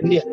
India.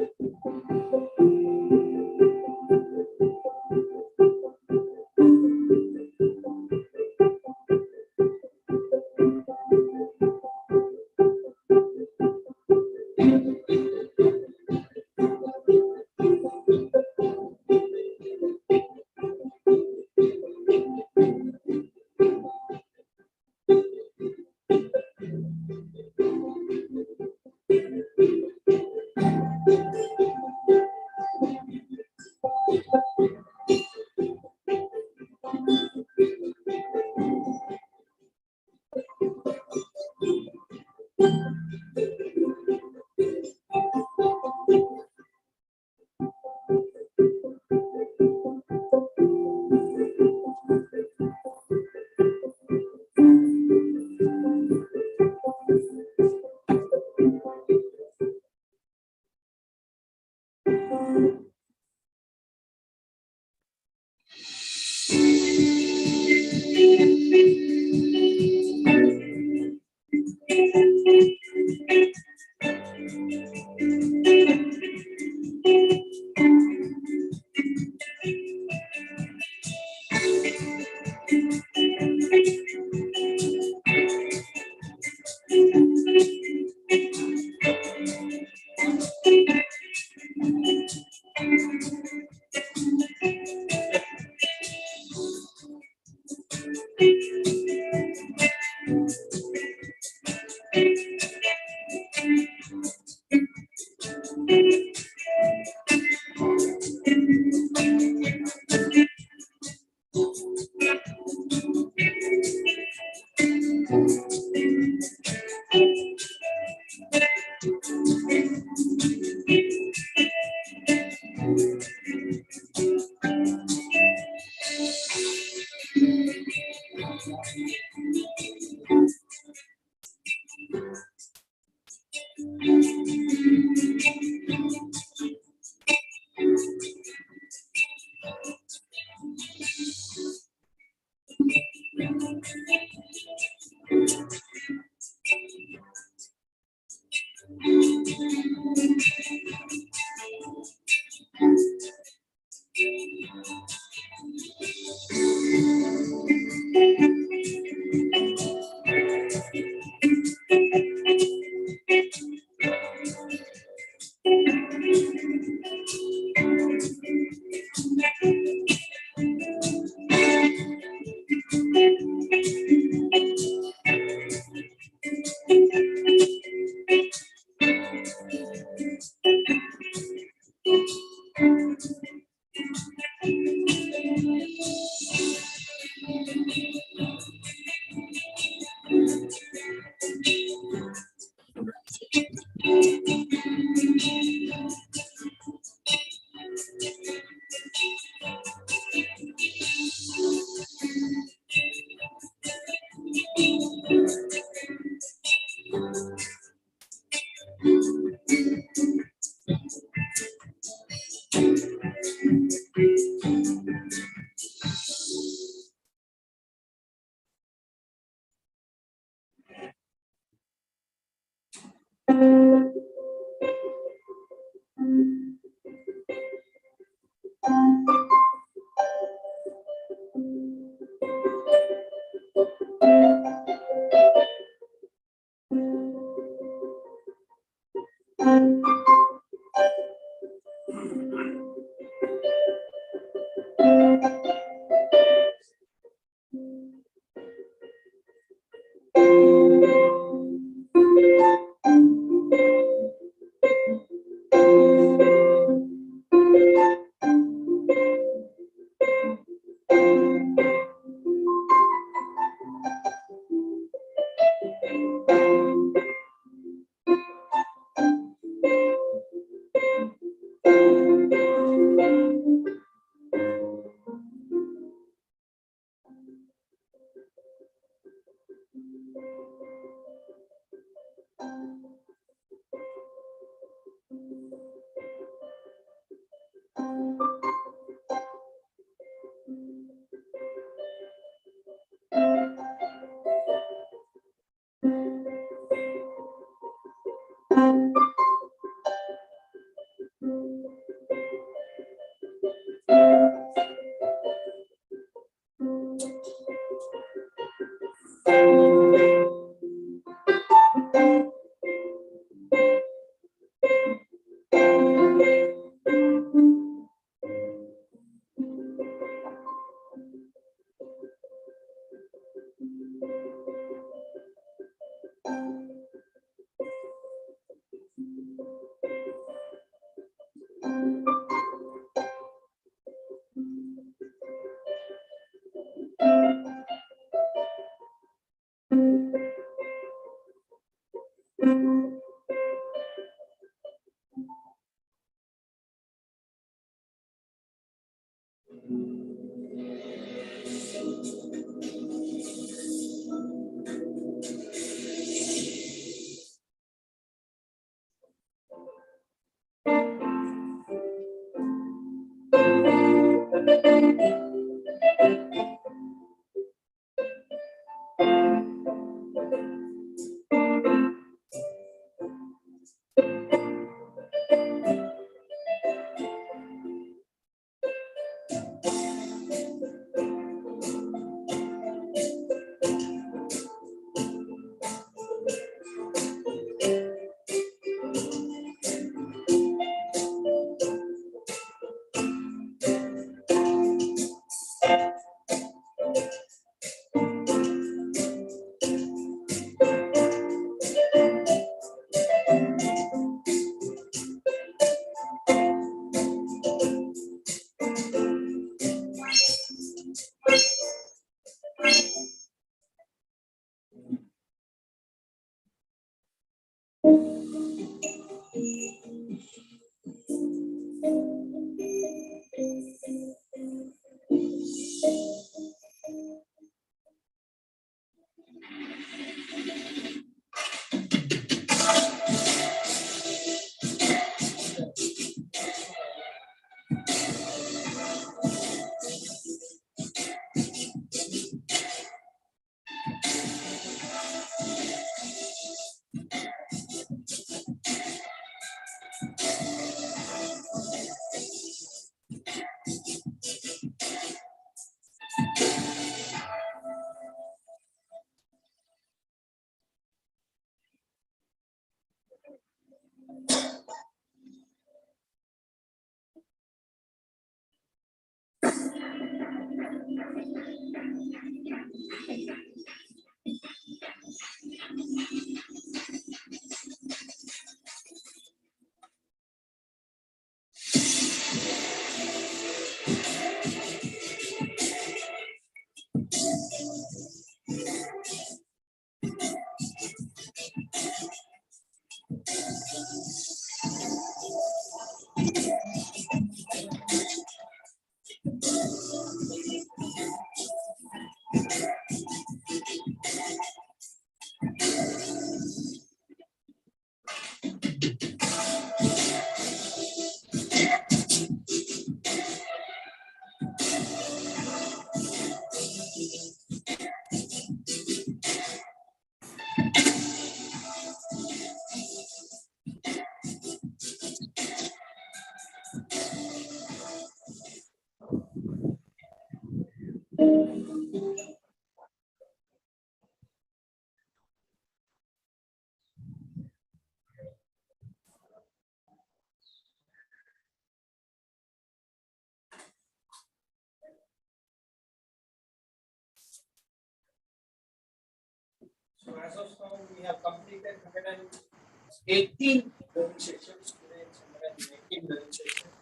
So as of now, we have completed 118 learning sessions. Today it's 119 learning sessions.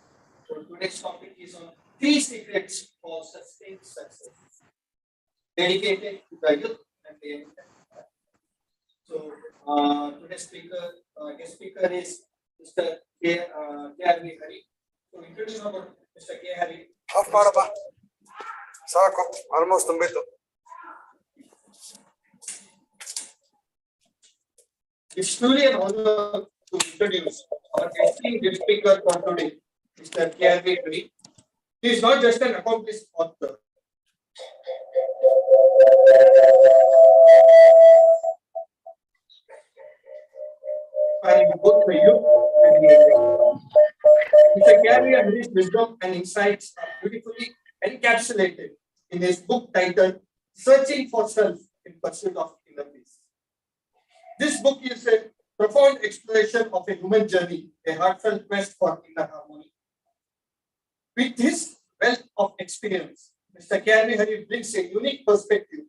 So today's topic is on 3 secrets for sustained success, dedicated to the youth and the young. So today's guest speaker is Mr. K.R.V. Hari. So introduce about Mr. K. Hari. Half ಮಾಡಪ್ಪ ಸಾಕು almost ತುಂಬಿತ್ತು. It's truly an honor to introduce our esteemed guest speaker for today, Mr. K.R.V. Hari. He is not just an accomplished author. Both the youth and the young. Mr. K.R.V. Hari's wisdom and insights are beautifully encapsulated in his book titled Searching for Self in Pursuit of Inner Peace. This book is a profound exploration of a human journey, a heartfelt quest for inner harmony. With his wealth of experience, Mr. K.R.V. Hari brings a unique perspective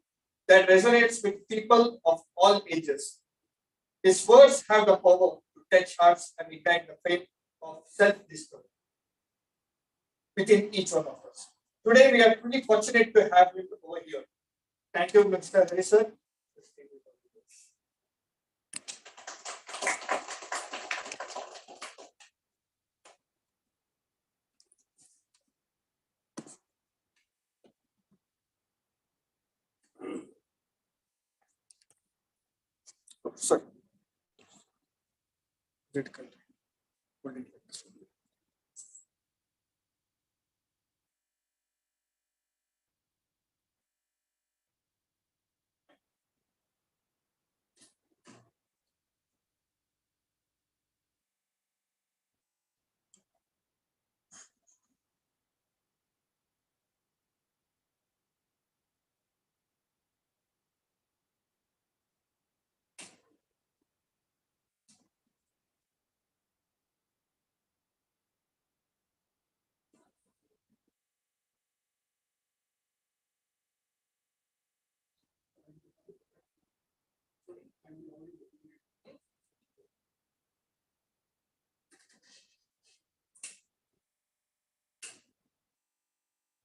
that resonates with people of all ages. His words have the power to touch hearts and ignite the flame of self-discovery within each one of us. Today, we are truly fortunate to have him over here. Thank you, Mr. Hari, sir. Sorry.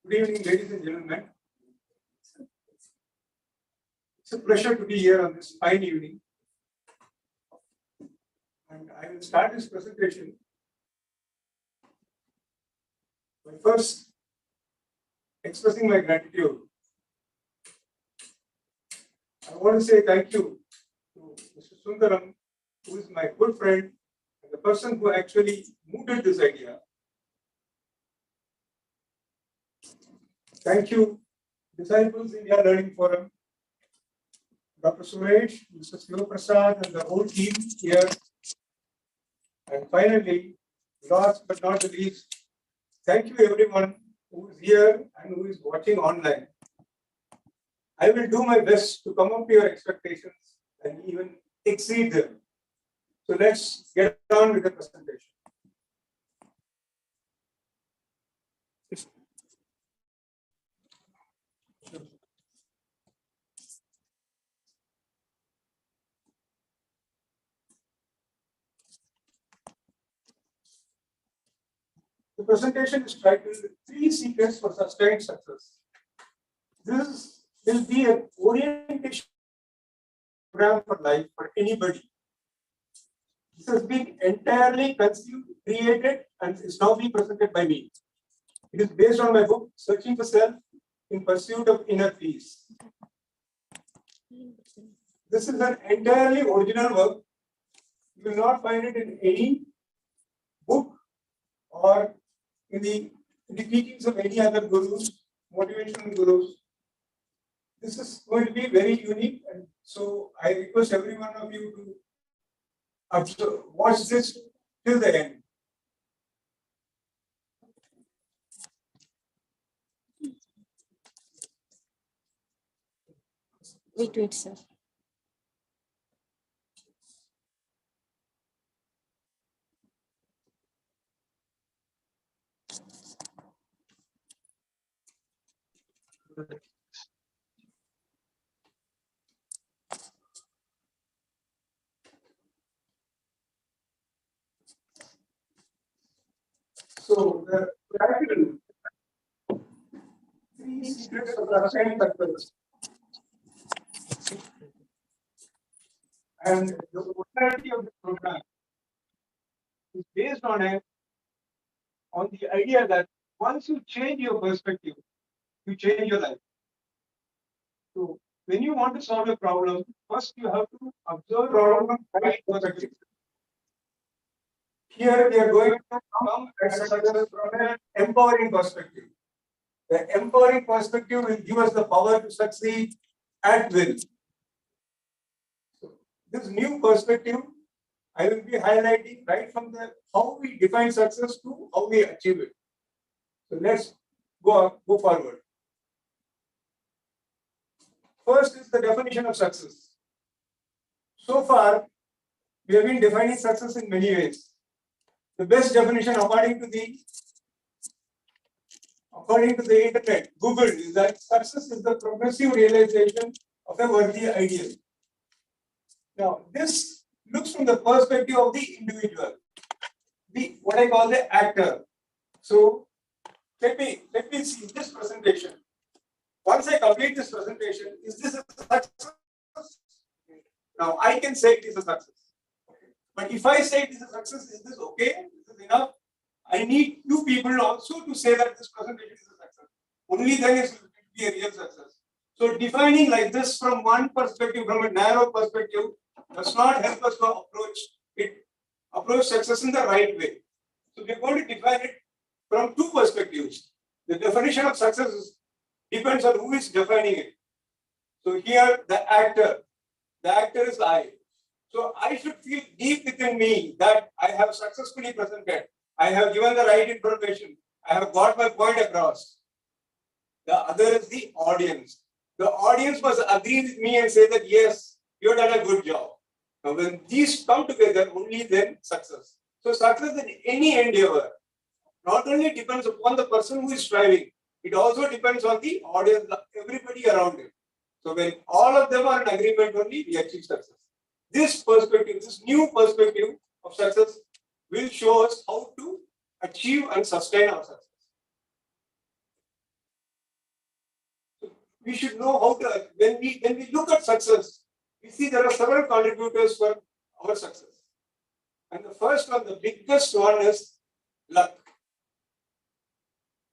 Good evening, ladies and gentlemen. It's a pleasure to be here on this fine evening. And I will start this presentation by first expressing my gratitude. I want to say thank you to Mr. Sundaram, who is my good friend and the person who actually mooted this idea. Thank you, Disciples India Learning Forum, Dr. Suresh, Mr. Siva Prasad, and the whole team here. And finally, last but not the least, thank you everyone who is here and who is watching online. I will do my best to come up to your expectations and even exceed them. So let's get on with the presentation. The presentation is titled Three Secrets for Sustained Success. This will be an orientation program for life for anybody. This has been entirely conceived, created, and is now being presented by me. It is based on my book, Searching for Self in Pursuit of Inner Peace. This is an entirely original work. You will not find it in any book or in the teachings of any other gurus, motivational gurus. This is going to be very unique, and so I request every one of you to observe, watch this till the end. Wait, sir. So the title, Three Secrets of Sustained Success. And the originality of the program is based on the idea that once you change your perspective, you change your life. So when you want to solve a problem, first you have to observe the problem from right perspective. Here we are going to come at success from an empowering perspective. The empowering perspective will give us the power to succeed at will. So this new perspective, I will be highlighting right from the how we define success to how we achieve it. So let's go forward. First is the definition of success. So far, we have been defining success in many ways. The best definition according to the internet, Google, is that success is the progressive realization of a worthy ideal. Now, this looks from the perspective of the individual, what I call the actor. So let me see this presentation. Once I complete this presentation, is this a success? Now I can say it is a success. But if I say it is a success, is this okay? Is this enough? I need two people also to say that this presentation is a success. Only then it will be a real success. So defining like this from one perspective, from a narrow perspective, does not help us to approach success in the right way. So we are going to define it from two perspectives. The definition of success depends on who is defining it. So here the actor is I. So I should feel deep within me that I have successfully presented. I have given the right information. I have got my point across. The other is the audience. The audience must agree with me and say that yes, you have done a good job. Now when these come together, only then success. So success in any endeavor not only depends upon the person who is striving, it also depends on the audience, everybody around him. So when all of them are in agreement only, we achieve success. This perspective, this new perspective of success will show us how to achieve and sustain our success. So we should know how to, when we look at success, we see there are several contributors for our success. And the first one, the biggest one is luck.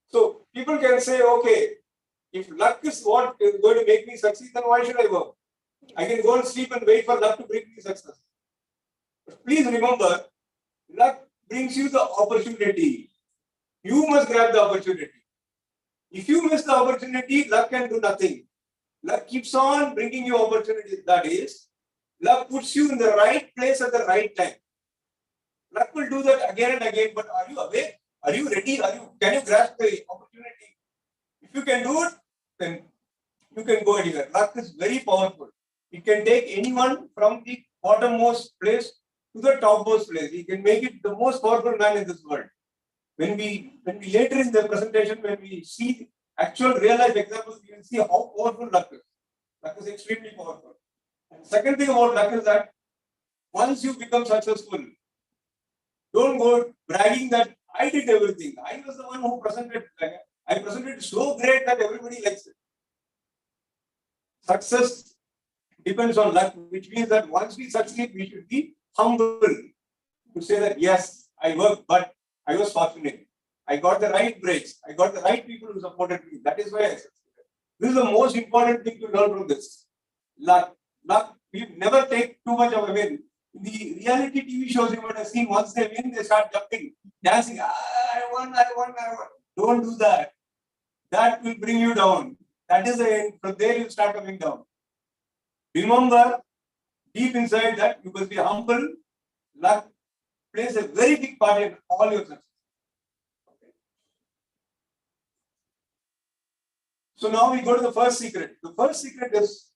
So people can say, okay, if luck is what is going to make me succeed, then why should I work? I can go and sleep and wait for luck to bring me success. But please remember, luck brings you the opportunity. You must grab the opportunity. If you miss the opportunity, luck can do nothing. Luck keeps on bringing you opportunities. That is, luck puts you in the right place at the right time. Luck will do that again and again, but are you awake? Are you ready? Can you grasp the opportunity? If you can do it, then you can go anywhere. Luck is very powerful. It can take anyone from the bottommost place to the topmost place. He can make it the most powerful man in this world. When we later in the presentation, when we see actual real life examples, we can see how powerful luck is. Luck is extremely powerful. And second thing about luck is that once you become successful, don't go bragging that I did everything. I was the one who presented. I presented so great that everybody likes it. Success depends on luck, which means that once we succeed, we should be humble to say that yes, I worked, but I was fortunate. I got the right breaks. I got the right people who supported me. That is why I succeeded. This is the most important thing to learn from this. Luck. Luck. We never take too much of a win. In the reality TV shows you might have seen, once they win, they start jumping, dancing. I won. Don't do that. That will bring you down. That is the end. From there you start coming down. Remember, deep inside that you must be humble. Luck plays a very big part in all your success. Okay. So now we go to the first secret. The first secret is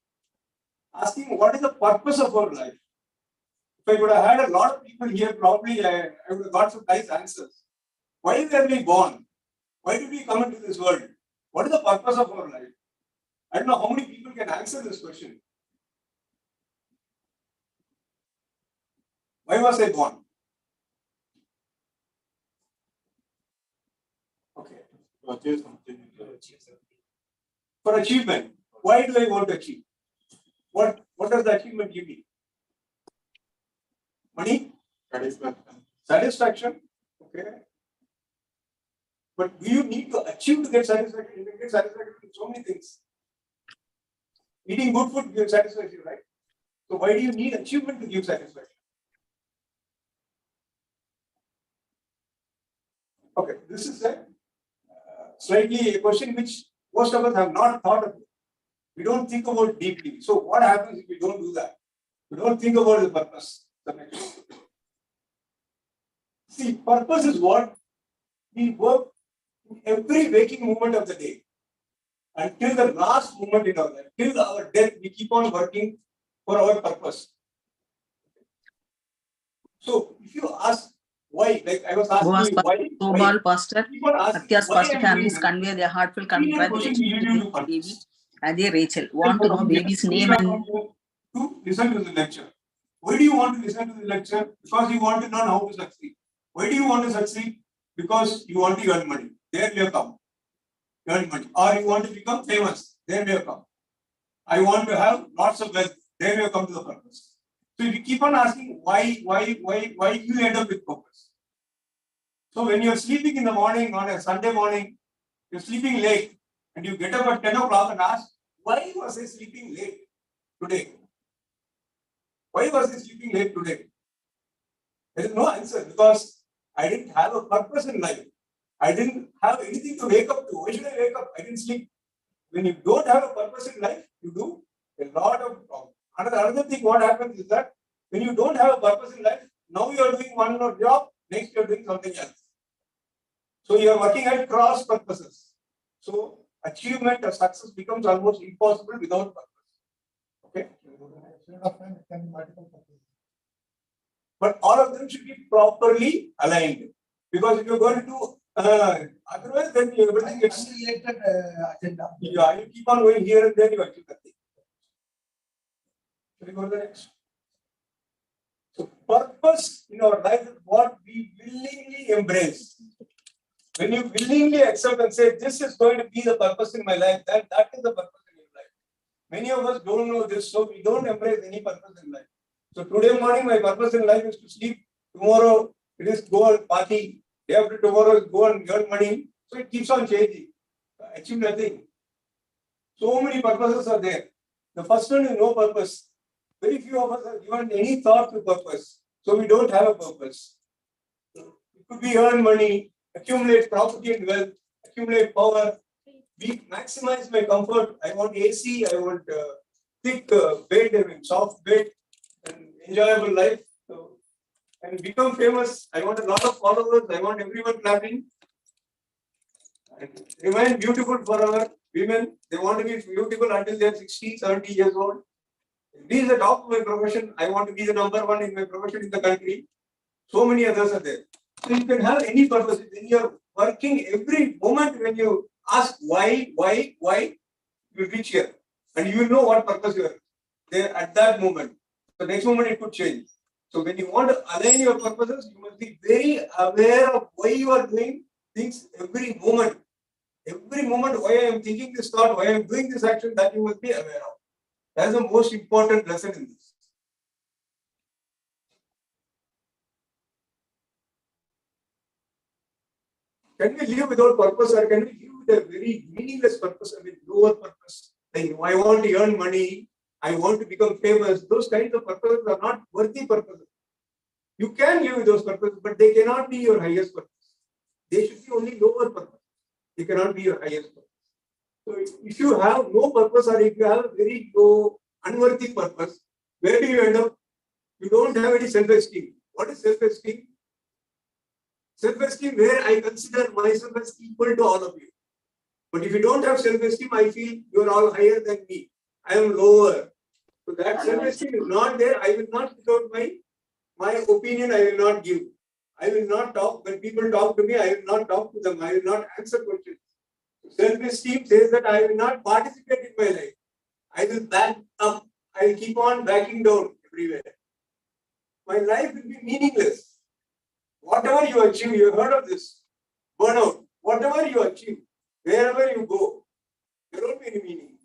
asking what is the purpose of our life. If I would have had a lot of people here, probably I would have got some nice answers. Why were we born? Why did we come into this world? What is the purpose of our life? I don't know how many people can answer this question. Why was I born? Okay. For achievement. Why do I want to achieve? What does the achievement give me? Money? Satisfaction. Okay. But do you need to achieve to get satisfaction? You can get satisfaction with so many things. Eating good food gives satisfaction, right? So why do you need achievement to give satisfaction? Okay, this is a slightly a question which most of us have not thought about. We don't think about it deeply. So what happens if we don't do that? We don't think about the purpose. See, purpose is what we work in every waking moment of the day. Until the last moment in our life, till our death, we keep on working for our purpose. So if you ask why, like I was asking you, why? Sobal Pastor, Keep on asking, Satya's why first I'm families doing convey their heartfelt this? congratulations Question to you the do baby. purpose. Adi Rachel want to know baby's name and to listen to the lecture. Why do you want to listen to the lecture? Because you want to learn how to succeed. Why do you want to succeed? Because you want to earn money. There we have come. Earn money. Or you want to become famous. There we have come. I want to have lots of wealth. There we have come to the purpose. So if you keep on asking why you end up with purpose. So when you're sleeping in the morning on a Sunday morning, you're sleeping late and you get up at 10 o'clock and ask, why was I sleeping late today? Why was I sleeping late today? There is no answer because I didn't have a purpose in life. I didn't have anything to wake up to. Why should I wake up? I didn't sleep. When you don't have a purpose in life, you do a lot of problems. Another thing, what happens is that when you don't have a purpose in life, now you are doing one more job, next you are doing something else. So you are working at cross purposes. So achievement or success becomes almost impossible without purpose. Okay. But all of them should be properly aligned. Because if you're going to do otherwise, then everything gets agenda. Yeah, you keep on going here and there, you achieve nothing. Shall we go to the next? So purpose in our life is what we willingly embrace. When you willingly accept and say, this is going to be the purpose in my life, then that is the purpose in your life. Many of us don't know this, so we don't embrace any purpose in life. So today morning, my purpose in life is to sleep. Tomorrow, it is go and party. Day after tomorrow, is go and earn money. So it keeps on changing. Achieve nothing. So many purposes are there. The first one is no purpose. Very few of us have given any thought to purpose. So we don't have a purpose. It could be earn money, accumulate property and wealth, accumulate power, maximize my comfort. I want AC, I want thick bed, I mean soft bed, and enjoyable life. So, and become famous. I want a lot of followers. I want everyone clapping. And remain beautiful forever. Women, they want to be beautiful until they are 60, 70 years old. Be the top of my profession. I want to be the number one in my profession in the country. So many others are there. So you can have any purpose. When you're working, every moment when you ask why, you reach here. And you will know what purpose you are there at that moment. The next moment it could change. So when you want to align your purposes, you must be very aware of why you are doing things every moment. Every moment, why I am thinking this thought, why I am doing this action, that you must be aware of. That is the most important lesson in this. Can we live without purpose, or can we live with a very meaningless purpose, I mean lower purpose? Like, I want to earn money, I want to become famous. Those kinds of purposes are not worthy purposes. You can live with those purposes, but they cannot be your highest purpose. They should be only lower purpose. They cannot be your highest purpose. So if you have no purpose, or if you have a very low, unworthy purpose, where do you end up? You don't have any self-esteem. What is self-esteem? Self-esteem where I consider myself as equal to all of you. But if you don't have self-esteem, I feel you are all higher than me. I am lower. So that self-esteem is not there. I will not put out my opinion. I will not give. I will not talk. When people talk to me, I will not talk to them. I will not answer questions. Self-esteem says that I will not participate in my life. I will back up. I will keep on backing down everywhere. My life will be meaningless. Whatever you achieve, you have heard of this. Burnout. Whatever you achieve, wherever you go, there won't be any meaning.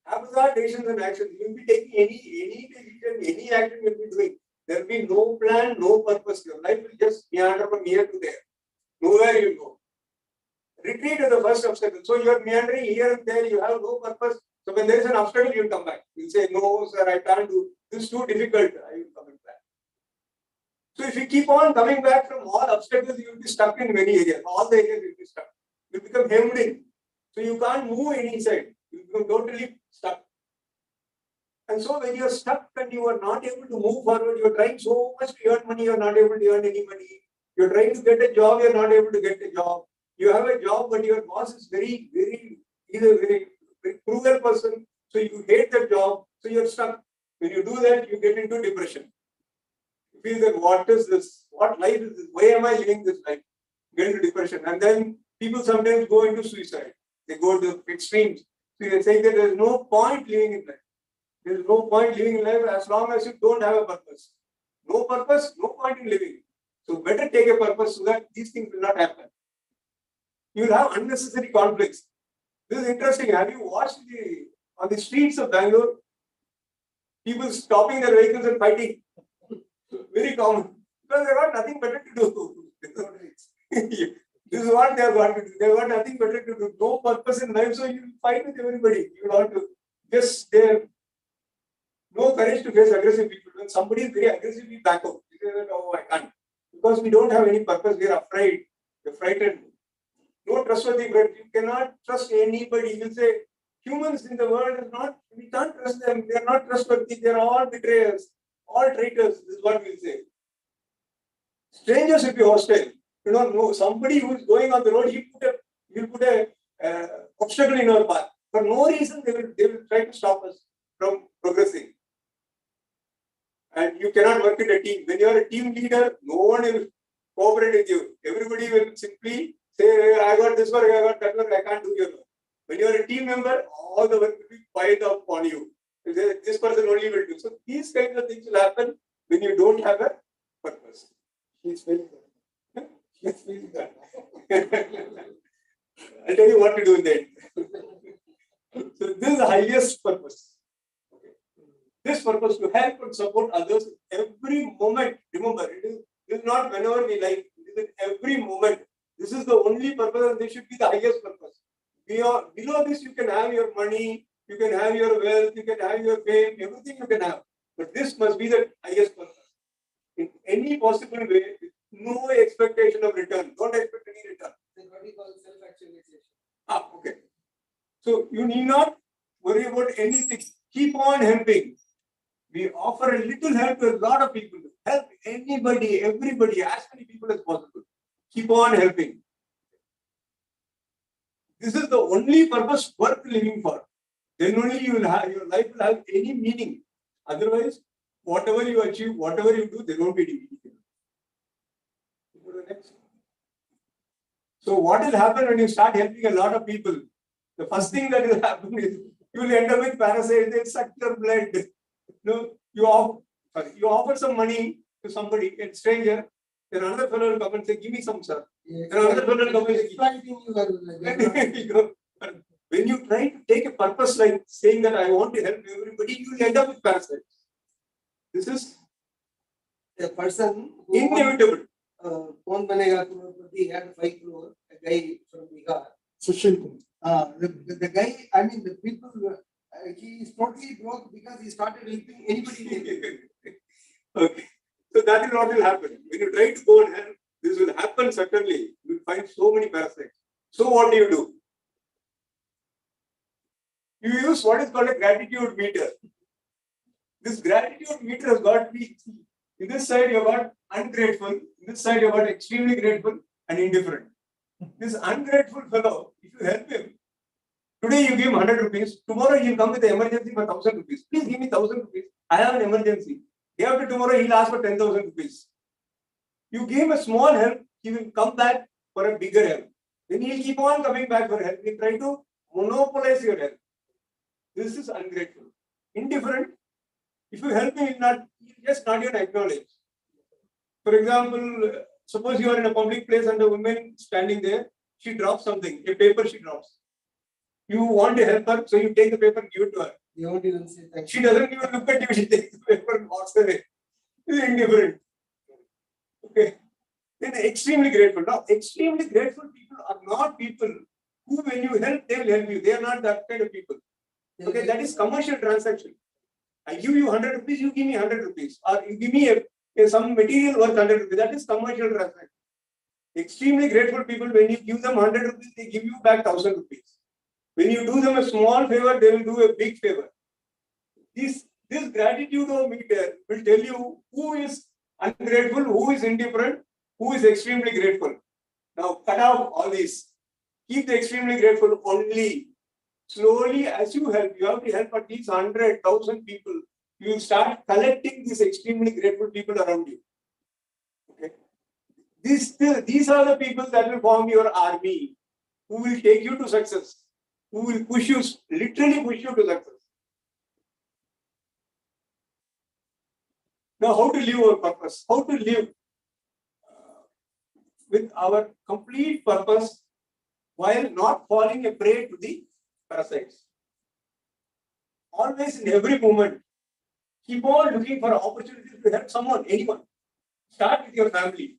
Haphazard decisions and actions. You will be taking any decision, any action you will be doing. There will be no plan, no purpose. Your life will just meander from here to there. Nowhere you go. Retreat is the first obstacle. So you are meandering here and there, you have no purpose. So when there is an obstacle, you will come back. You will say, no, sir, I can't do this, is too difficult. I will come back. So if you keep on coming back from all obstacles, you will be stuck in many areas. All the areas you will be stuck. You will become hemmed in. So you can't move any side. You become totally stuck. And so when you are stuck and you are not able to move forward, you are trying so much to earn money, you are not able to earn any money. You are trying to get a job, you are not able to get a job. You have a job, but your boss is very cruel person. So you hate that job. So you are stuck. When you do that, you get into depression. You feel that what is this? What life is this? Why am I living this life? Get into depression. And then people sometimes go into suicide. They go to extremes. So they say that there is no point living in life. There is no point living in life as long as you don't have a purpose. No purpose, no point in living. So better take a purpose so that these things will not happen. You will have unnecessary conflicts. This is interesting. Have you watched on the streets of Bangalore? People stopping their vehicles and fighting. Very common. Because they got nothing better to do. This is what they have got to do. They have got nothing better to do. No purpose in life, so you fight with everybody. You want to just there. No courage to face aggressive people. When somebody is very aggressive, we back out. We say that, oh, I can't. Because we don't have any purpose, we are afraid. We are frightened. No trustworthy friends. You cannot trust anybody. You will say, humans in the world is not, we can't trust them. They are not trustworthy. They are all betrayers, all traitors. This is what we will say. Strangers will be hostile. You don't know, somebody who is going on the road, he will put a obstacle in our path. For no reason, they will try to stop us from progressing. And you cannot work in a team. When you are a team leader, no one will cooperate with you. Everybody will simply say, I got this work, I got that work, I can't do your work. When you are a team member, all the work will be piled up on you. This person only will do. So these kinds of things will happen when you don't have a purpose. He's feeling that. He's feeling that. I'll tell you what to do in the end. So this is the highest purpose. This purpose to help and support others every moment. Remember, it is not whenever we like, it is every moment. This is the only purpose, and this should be the highest purpose. Below this, you can have your money, you can have your wealth, you can have your fame, everything you can have. But this must be the highest purpose. In any possible way, with no expectation of return. Don't expect any return. Then what we call self-actualization. Okay. So you need not worry about anything. Keep on helping. We offer a little help to a lot of people. Help anybody, everybody, as many people as possible. Keep on helping. This is the only purpose worth living for. Then only you will have, your life will have any meaning. Otherwise, whatever you achieve, whatever you do, there won't be any meaning. Go to the next. So what will happen when you start helping a lot of people? The first thing that will happen is you will end up with parasites, they'll suck your blood. You offer some money to somebody, a stranger, then another fellow will come and say, give me some, sir. Then another fellow will come and say, when you try to take a purpose like saying that I want to help everybody, you will end up with parasites. This is A person who inevitable. Kaun Banega Crorepati had 5 crore, a guy from Bihar. Sushil Kumar. The guy, I mean, the people, he is totally broke because he started helping anybody. Okay. So that is what will happen. When you try to go and help, this will happen certainly. You will find so many parasites. So what do? You use what is called a gratitude meter. This gratitude meter has got to be, in this side you have got ungrateful, in this side you have got extremely grateful and indifferent. This ungrateful fellow, if you help him, today you give him 100 rupees, tomorrow he will come with an emergency for 1,000 rupees. Please give me 1,000 rupees. I have an emergency. Day after tomorrow he will ask for 10,000 rupees. You give him a small help, he will come back for a bigger help. Then he will keep on coming back for help. He will try to monopolize your help. This is ungrateful. Indifferent, if you help him, he will just not even acknowledge. For example, suppose you are in a public place and a woman standing there, she drops something, a paper she drops. You want to help her, so you take the paper and give it to her. You won't even say thank you. She doesn't even look at you, she takes the paper and walks away. This is indifferent. Okay. Then extremely grateful. Now, extremely grateful people are not people who, when you help, they will help you. They are not that kind of people. Okay, that is commercial transaction. I give you 100 rupees, you give me 100 rupees. Or you give me some material worth 100 rupees. That is commercial transaction. Extremely grateful people, when you give them 100 rupees, they give you back 1,000 rupees. When you do them a small favor, they will do a big favor. This gratitude meter will tell you who is ungrateful, who is indifferent, who is extremely grateful. Now cut out all these. Keep the extremely grateful only. Slowly, as you help, you have to help at least 100,000 people. You will start collecting these extremely grateful people around you. Okay. These are the people that will form your army, who will take you to success, who will push you, literally push you to success. Now, how to live our purpose? How to live with our complete purpose while not falling a prey to the parasites. Always, in every moment, keep on looking for opportunities to help someone, anyone. Start with your family.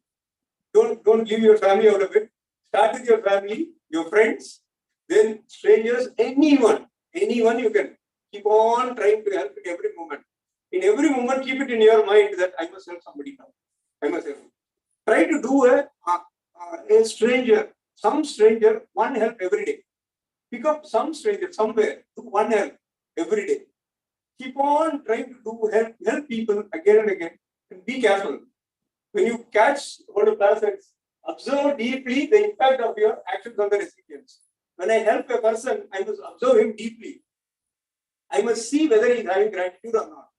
Don't leave your family out of it. Start with your family, your friends, then strangers, anyone you can. Keep on trying to help in every moment. In every moment, keep it in your mind that I must help somebody now. I must help. Try to do a stranger, some stranger, one help every day. Pick up some stranger somewhere, do one help every day. Keep on trying to help people again and again. And be careful. When you catch hold of parasites, observe deeply the impact of your actions on the recipients. When I help a person, I must observe him deeply. I must see whether he is having gratitude or not,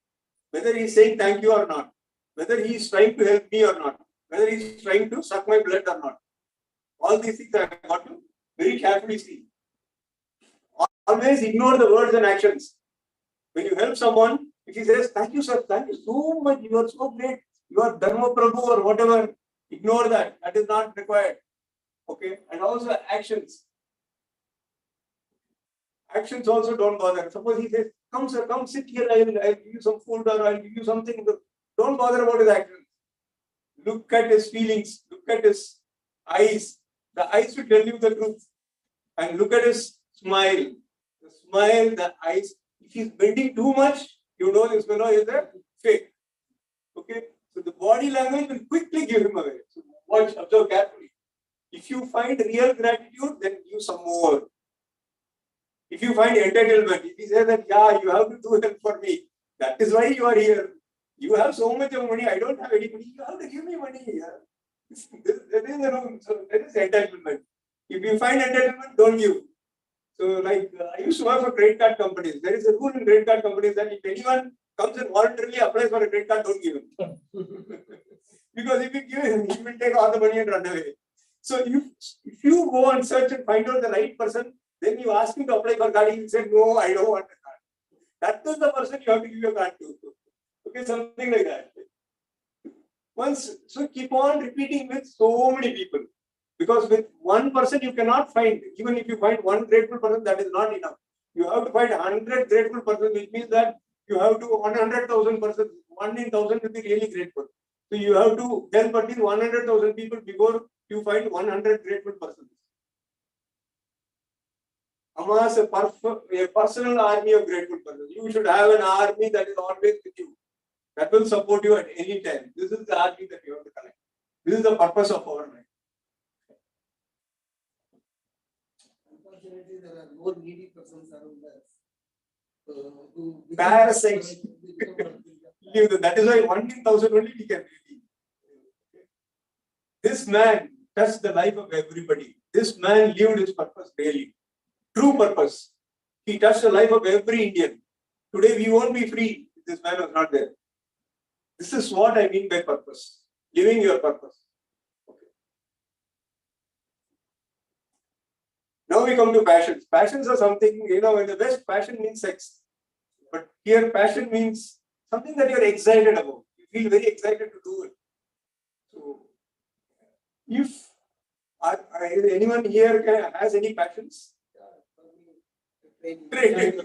whether he is saying thank you or not, whether he is trying to help me or not, whether he is trying to suck my blood or not. All these things I have got to very carefully see. Always ignore the words and actions. When you help someone, if he says, thank you, sir, thank you so much, you are so great, you are Dharma Prabhu or whatever, ignore that. That is not required. Okay, and also actions. Actions also don't bother. Suppose he says, come sir, come sit here, I'll give you some food or I'll give you something. Don't bother about his actions. Look at his feelings, look at his eyes. The eyes will tell you the truth. And look at his smile. The smile, the eyes. If he's bending too much, you know this fellow is a fake. Okay? So the body language will quickly give him away. So watch, observe carefully. If you find real gratitude, then give some more. If you find entitlement, if he says that, yeah, you have to do help for me, that is why you are here. You have so much of money, I don't have any money, you have to give me money. That is entitlement. If you find entitlement, don't give. So like I used to work for credit card companies. There is a rule in credit card companies that if anyone comes and voluntarily applies for a credit card, don't give him. Because if you give him, he will take all the money and run away. So if you go and search and find out the right person, then you ask him to apply for card, he will say, no, I don't want a card. That is the person you have to give your card to. Okay, something like that. So keep on repeating with so many people. Because with one person you cannot find, even if you find one grateful person, that is not enough. You have to find 100 grateful persons, which means that you have to 100,000 persons, 1 in 1,000 will be really grateful. So you have to help at least 100,000 people before you find 100 grateful persons. Amass a personal army of grateful persons. You should have an army that is always with you, that will support you at any time. This is the army that you have to collect. This is the purpose of our life. Unfortunately, there are more needy persons around us. Parasites. That is why 1 in 1,000 only we can really. This man touched the life of everybody. This man lived his purpose daily. True purpose. He touched the life of every Indian. Today we won't be free if this man was not there. This is what I mean by purpose. Living your purpose. Now we come to passions. Passions are something, in the West, passion means sex. But here, passion means something that you're excited about. You feel very excited to do it. So, if anyone here has any passions? Training.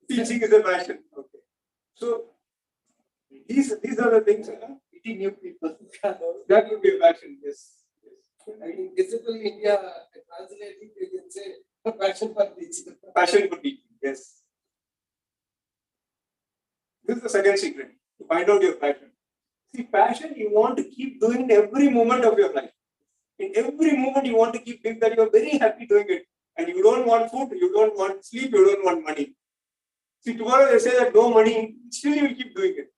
Teaching is a passion. Okay. So, these are the things, meeting new people. That would be a passion, yes. I think Disciple India, translating, you can say passion for teaching. Passion for teaching, yes. This is the second secret, to find out your passion. See, passion you want to keep doing in every moment of your life. In every moment you want to keep doing that, you are very happy doing it. And you don't want food, you don't want sleep, you don't want money. See, tomorrow they say that no money, still you will keep doing it.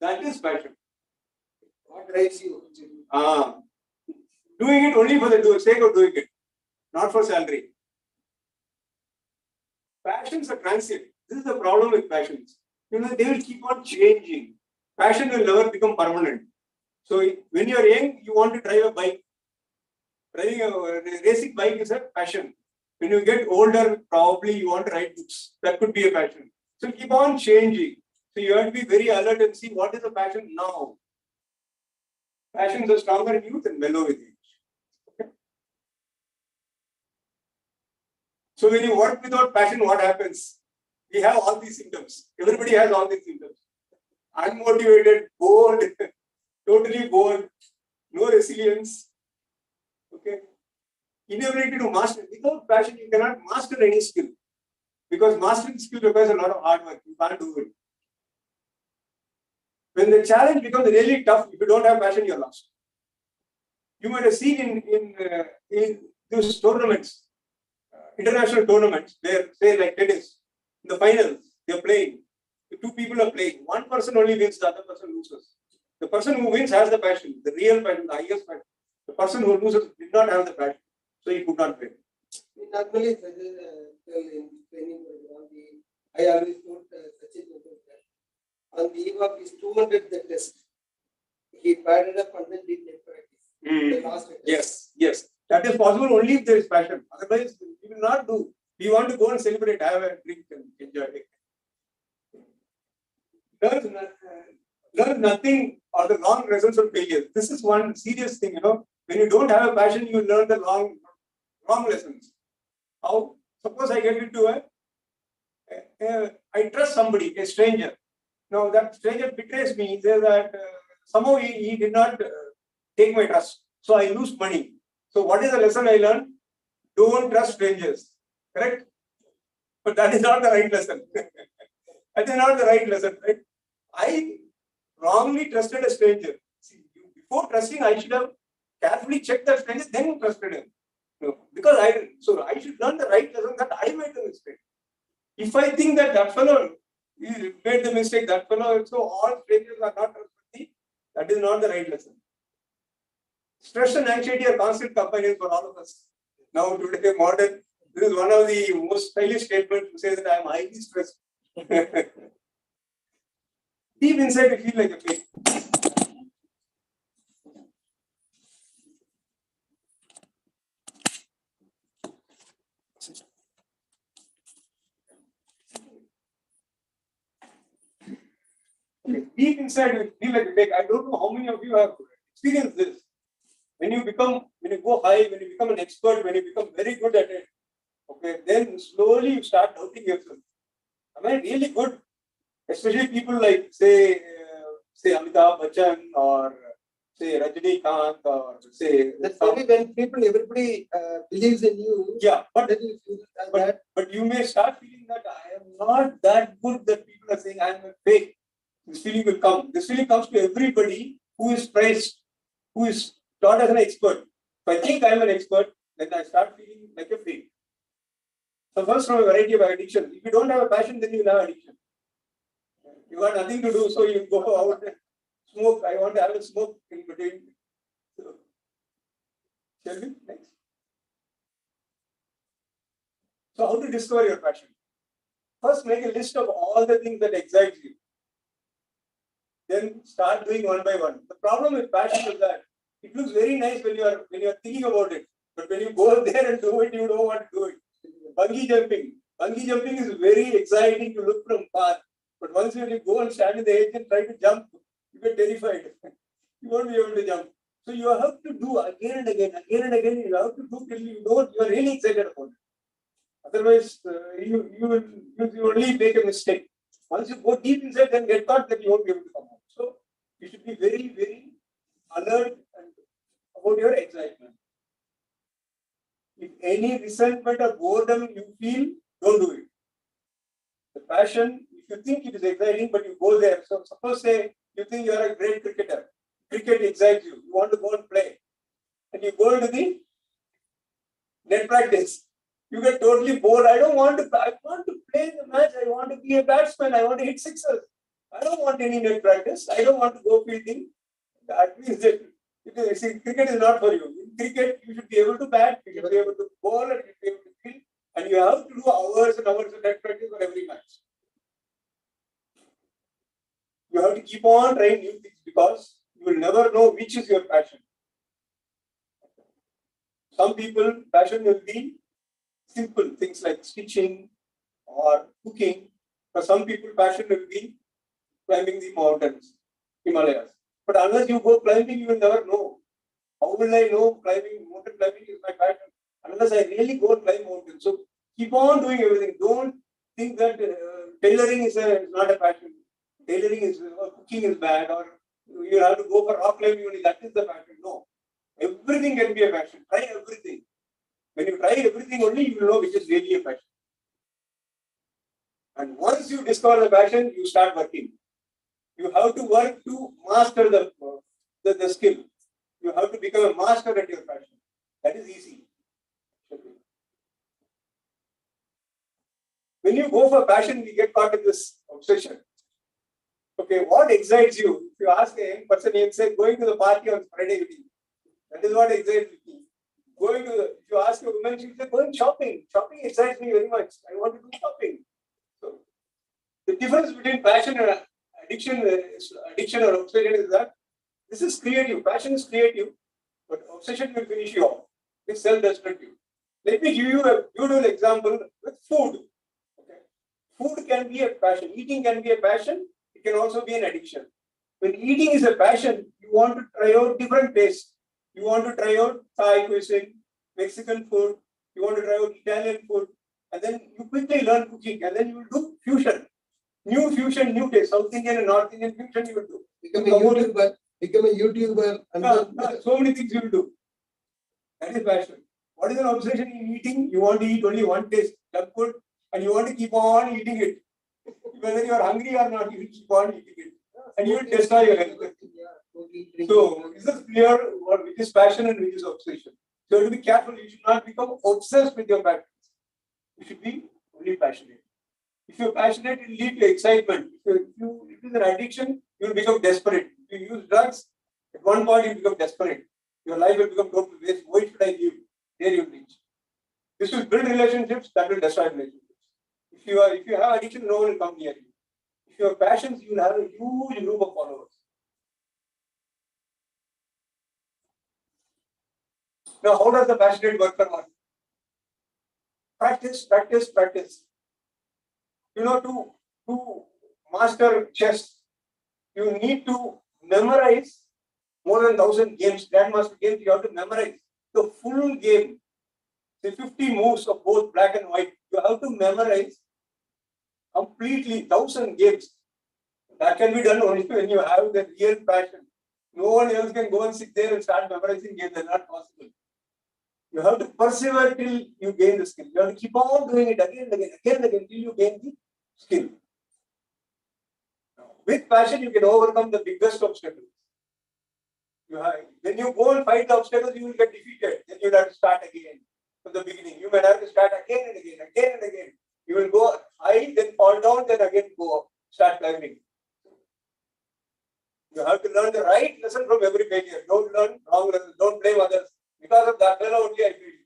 That is passion. What drives you? Doing it only for the sake of doing it, not for salary. Passions are transient. This is the problem with passions. They will keep on changing. Passion will never become permanent. So when you are young, you want to drive a bike. Driving a racing bike is a passion. When you get older, probably you want to write books. That could be a passion. So keep on changing. So you have to be very alert and see what is the passion now. Passions are stronger in youth and mellow with age. Okay. So when you work without passion, what happens? We have all these symptoms. Everybody has all these symptoms. Unmotivated, bored, totally bored, no resilience. Okay. Inability to master. Without passion, you cannot master any skill. Because mastering skill requires a lot of hard work. You can't do it. When the challenge becomes really tough, if you don't have passion, you're lost. You might have seen in those tournaments, international tournaments, where, say, like tennis, in the finals, they're playing. The two people are playing. One person only wins, the other person loses. The person who wins has the passion, the real passion, the highest passion. The person who loses did not have the passion, so he could not win. We normally tell in training program, I always told Sachin that on the eve of his 200th test, he padded up and then did net practice. The last test. Yes. That is possible only if there is passion. Otherwise, we will not do. We want to go and celebrate, have a drink and enjoy it. Learn nothing or the long lessons of failure. This is one serious thing, When you don't have a passion, you learn the wrong lessons. How? Suppose I get into I trust somebody, a stranger. Now that stranger betrays me, says that somehow he did not take my trust. So I lose money. So what is the lesson I learned? Don't trust strangers. Correct? But that is not the right lesson. That is not the right lesson, right? I wrongly trusted a stranger. See, before trusting, I should have carefully checked that stranger, then trusted him. No, because I should learn the right lesson that I made the mistake. If I think that fellow made the mistake, that fellow, so all strangers are not trustworthy, that is not the right lesson. Stress and anxiety are constant companions for all of us. Now, today, modern This is one of the most stylish statements to say that I am highly stressed. Deep inside, I feel like a fake. Deep inside, you feel like a fake. I don't know how many of you have experienced this. When you go high, when you become an expert, when you become very good at it, okay, then slowly you start doubting yourself. Am I really good? Especially people like say Amitabh Bachchan or say Rajinikanth or say. That's only when everybody believes in you. Yeah, but then you feel that. But you may start feeling that I am not that good that people are saying I am a fake. This feeling will come. This feeling comes to everybody who is praised, who is taught as an expert. If I think I am an expert, then I start feeling like a fake. So first, from a variety of addictions. If you don't have a passion, then you have addiction. You got nothing to do, so you go out and smoke. I want to have a smoke in between. So, shall we? Next. So how to discover your passion? First, make a list of all the things that excite you. Then start doing one by one. The problem with passion is that it looks very nice when you are thinking about it, but when you go there and do it, you don't want to do it. Bungee jumping. Bungee jumping is very exciting to look from far, but once you go and stand in the edge and try to jump, you get terrified. You won't be able to jump. So you have to do again and again. You have to do till you are really excited about it. Otherwise, you will only make a mistake. Once you go deep inside, then get caught, then you won't be able to come out. So you should be very, very alert and about your excitement. If any resentment or boredom you feel, don't do it. The passion, if you think it is exciting, but you go there. So suppose say you think you are a great cricketer. Cricket excites you. You want to go and play. And you go into the net practice. You get totally bored. I want to play the match. I want to be a batsman. I want to hit sixes. I don't want any net practice. I don't want to go fielding. That means that cricket is not for you. In cricket, you should be able to bat, you should be able to bowl, and you should be able to field. And you have to do hours and hours of net practice for every match. You have to keep on trying new things because you will never know which is your passion. Some people, passion will be simple things like stitching or cooking. For some people, passion will be climbing the mountains, Himalayas. But unless you go climbing, you will never know. How will I know mountain climbing is my passion? Unless I really go and climb mountains. So keep on doing everything. Don't think that tailoring is not a passion. Tailoring is, or cooking is bad, or you have to go for rock climbing only. That is the passion. No. Everything can be a passion. Try everything. When you try everything only, you will know which is really a passion. And once you discover the passion, you start working. You have to work to master the skill. You have to become a master at your passion. That is easy. When you go for passion, we get caught in this obsession. Okay, what excites you? If you ask a young person, he will say, going to the party on Friday evening. That is what excites me. If you ask a woman, she will say, going shopping. Shopping excites me very much. I want to do shopping. So, the difference between passion and addiction or obsession is that this is creative. Passion is creative, but obsession will finish you off. It's self-destructive. Let me give you a beautiful example with food. Okay. Food can be a passion. Eating can be a passion. It can also be an addiction. When eating is a passion, you want to try out different tastes. You want to try out Thai cuisine, Mexican food. You want to try out Italian food. And then you quickly learn cooking. And then you will do fusion. New fusion, new taste. South Indian and North Indian fusion you will do. Become a YouTuber. And so many things you will do. That is passion. What is an obsession in eating? You want to eat only one taste, junk food, and you want to keep on eating it. Whether you are hungry or not, you will keep on eating it. And you will destroy your health. So, is this clear which is passion and which is obsession? So, you have to be careful. You should not become obsessed with your passions. You should be only passionate. If you're passionate, it will lead to excitement. If it is an addiction, you will become desperate. If you use drugs, at one point you become desperate. Your life will become total waste. Why should I live? There you will reach. This will build relationships, that will destroy relationships. If you have addiction, no one will come near you. If you have passions, you will have a huge group of followers. Now, how does the passionate worker work? Practice, practice, practice. You know, to master chess, you need to memorize more than 1,000 games, grandmaster games. You have to memorize the full game. The 50 moves of both black and white. You have to memorize completely 1,000 games. That can be done only when you have the real passion. No one else can go and sit there and start memorizing games. That's not possible. You have to persevere till you gain the skill. You have to keep on doing it again and again till you gain the skill. With passion, you can overcome the biggest obstacles. When you go and fight the obstacles, you will get defeated. Then you will have to start again from the beginning. You may have to start again and again. You will go high, then fall down, then again go up, start climbing. You have to learn the right lesson from every failure. Don't learn wrong lessons. Don't blame others. Because of that fellow only I failed.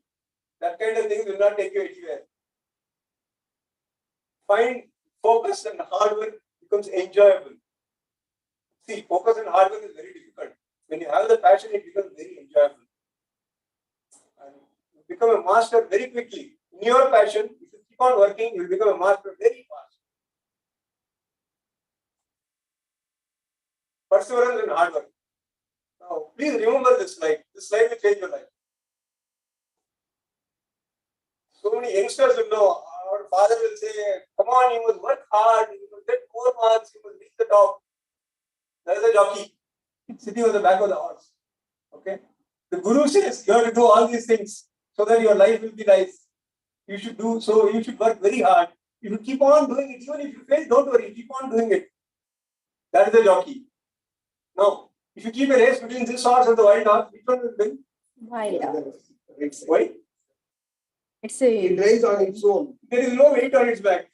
That kind of thing will not take you anywhere. Find focus and hard work becomes enjoyable. See, focus and hard work is very difficult. When you have the passion, it becomes very enjoyable. And you become a master very quickly. In your passion, if you keep on working, you will become a master very fast. Perseverance and hard work. Now, please remember this slide. This slide will change your life. So many youngsters will know. Our father will say, come on, you must work hard, you must get more marks, you must reach the top. There is a jockey sitting on the back of the horse. Okay? The guru says you have to do all these things so that your life will be nice. You should do so, you should work very hard. You should keep on doing it. Even if you fail, don't worry, keep on doing it. That is the jockey. Now, if you keep a race between this horse and the wild horse, which one will win? Wild. Why? It raised on its own. There is no weight on its back.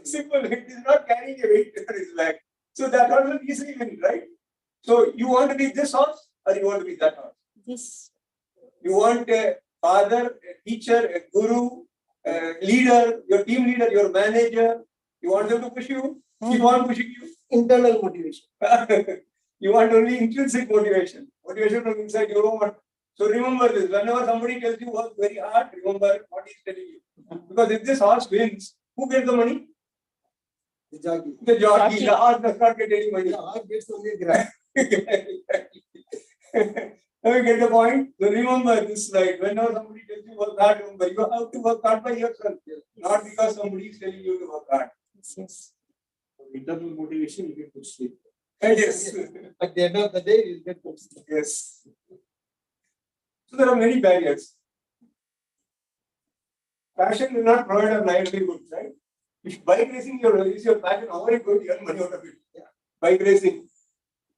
Simple. It is not carrying a weight on its back. So that horse will easily win, right? So you want to be this horse or you want to be that horse? This. You want a father, a teacher, a guru, a leader, your team leader, your manager. You want them to push you? Keep on pushing you. Internal motivation. You want only intrinsic motivation. Motivation from inside, you don't want. So remember this. Whenever somebody tells you work very hard, remember what he's telling you. Because if this horse wins, who gets the money? The jockey. The jockey. The horse does not get any money. The horse gets only a grab. Now you get the point? So remember this slide. Whenever somebody tells you work hard, remember you have to work hard by yourself. Not because somebody is telling you to work hard. Yes. Internal motivation, you get put sleep. Yes. At the end of the day, you get put sleep. Yes. So there are many barriers. Passion will not provide a livelihood, right? If bike racing is your passion, how are you going to earn money out of it? Yeah. Bike racing.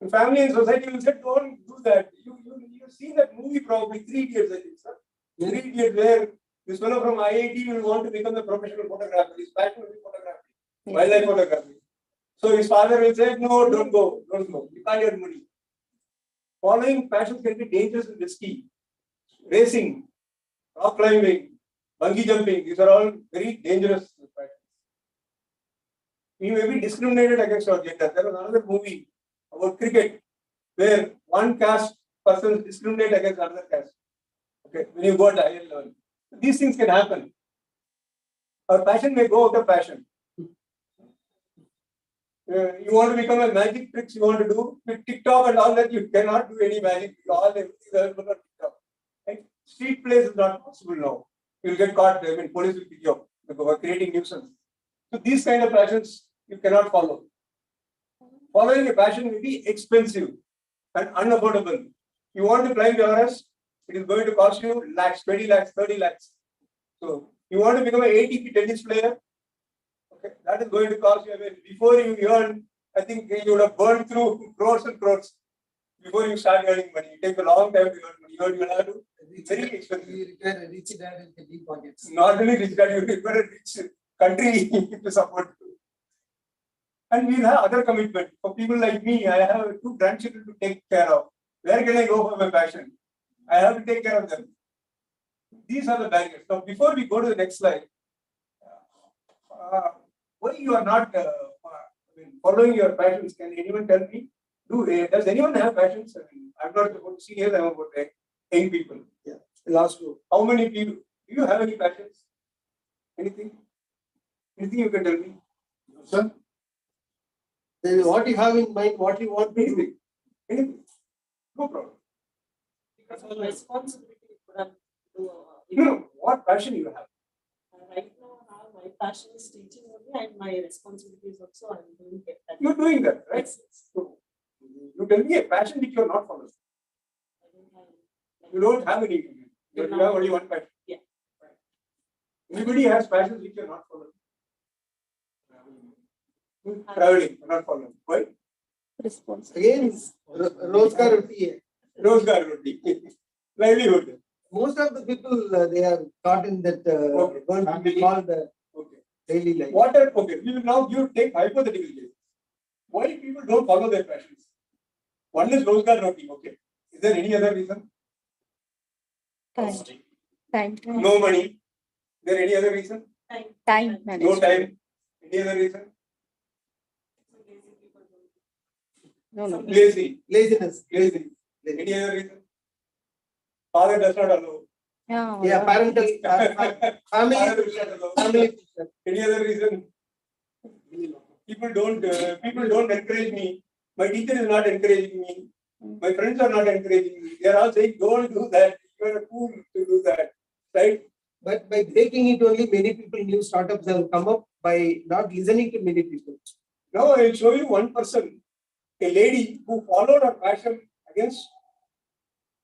The family and society will say, don't do that. You see that movie probably 3 Idiots, I think, sir. 3 Idiots where this fellow from IIT will want to become a professional photographer. His passion will be photography, wildlife photography. So his father will say, no, don't go. You can't earn money. Following passions can be dangerous and risky. Racing, rock climbing, bungee jumping, these are all very dangerous passions. We may be discriminated against our gender. There was another movie about cricket where one caste person discriminate against another caste. Okay, when you go to higher level. These things can happen. Our passion may go out of passion. You want to become a magic tricks you want to do with TikTok and all that, you cannot do any magic. All everything is on TikTok. Right? Street plays is not possible now. You will get caught. I mean, police will pick you up for creating nuisance. So these kind of passions you cannot follow. Following a passion will be expensive and unaffordable. You want to climb Everest, it is going to cost you lakhs, 20 lakhs, 30 lakhs. So you want to become an ATP tennis player, okay, that is going to cost you. I mean, before you earn, I think you would have burned through crores and crores before you start earning money. It takes a long time to earn money. You will have to. It's very expensive. You require a rich dad and deep pockets. Not only rich dad, you require a rich country to support you. And we will have other commitment. For people like me, I have 2 grandchildren to take care of. Where can I go for my passion? I have to take care of them. These are the barriers. Now, before we go to the next slide, why you are not following your passions? Can anyone tell me? Does anyone have passions? I'm not about seniors, I'm about young people. Yeah. Last group. How many people? Do you have any passions? Anything? Anything you can tell me? Sir? Then what you have in mind, what you want to do? Anything? Anything? No problem. Because of responsibility for them to No, what passion you have? right now my passion is teaching only and my responsibility is also I'm doing it. You're doing that, right? Yes, yes. So, you tell me a passion which you are not following. I don't have- You don't have any. You have only one passion. Yeah. Anybody has passions which you are not following. Traveling, you're not following. Why? Responsibility. Again, Rozgar Roti hai. Rozgar roti. Livelihood. Most of the people, they are caught in that, Okay. what we call the Okay. daily life. What are, okay, we will now take hypothetical case. Why people don't follow their passions? One is Rozgar roti, okay. Is there any other reason? Time. No money. Is there any other reason? Time No management. time. Any other reason? So lazy people don't. No. Lazy. Laziness. Lazy. Any other reason? Father does not allow. Yeah, parental, family, Father does not allow. family. Any other reason? People don't encourage me. My teacher is not encouraging me. My friends are not encouraging me. They are all saying, don't do that. You are a fool to do that. Right? But by breaking it only, many people, new startups have come up by not listening to many people. Now I will show you one person, a lady who followed her passion against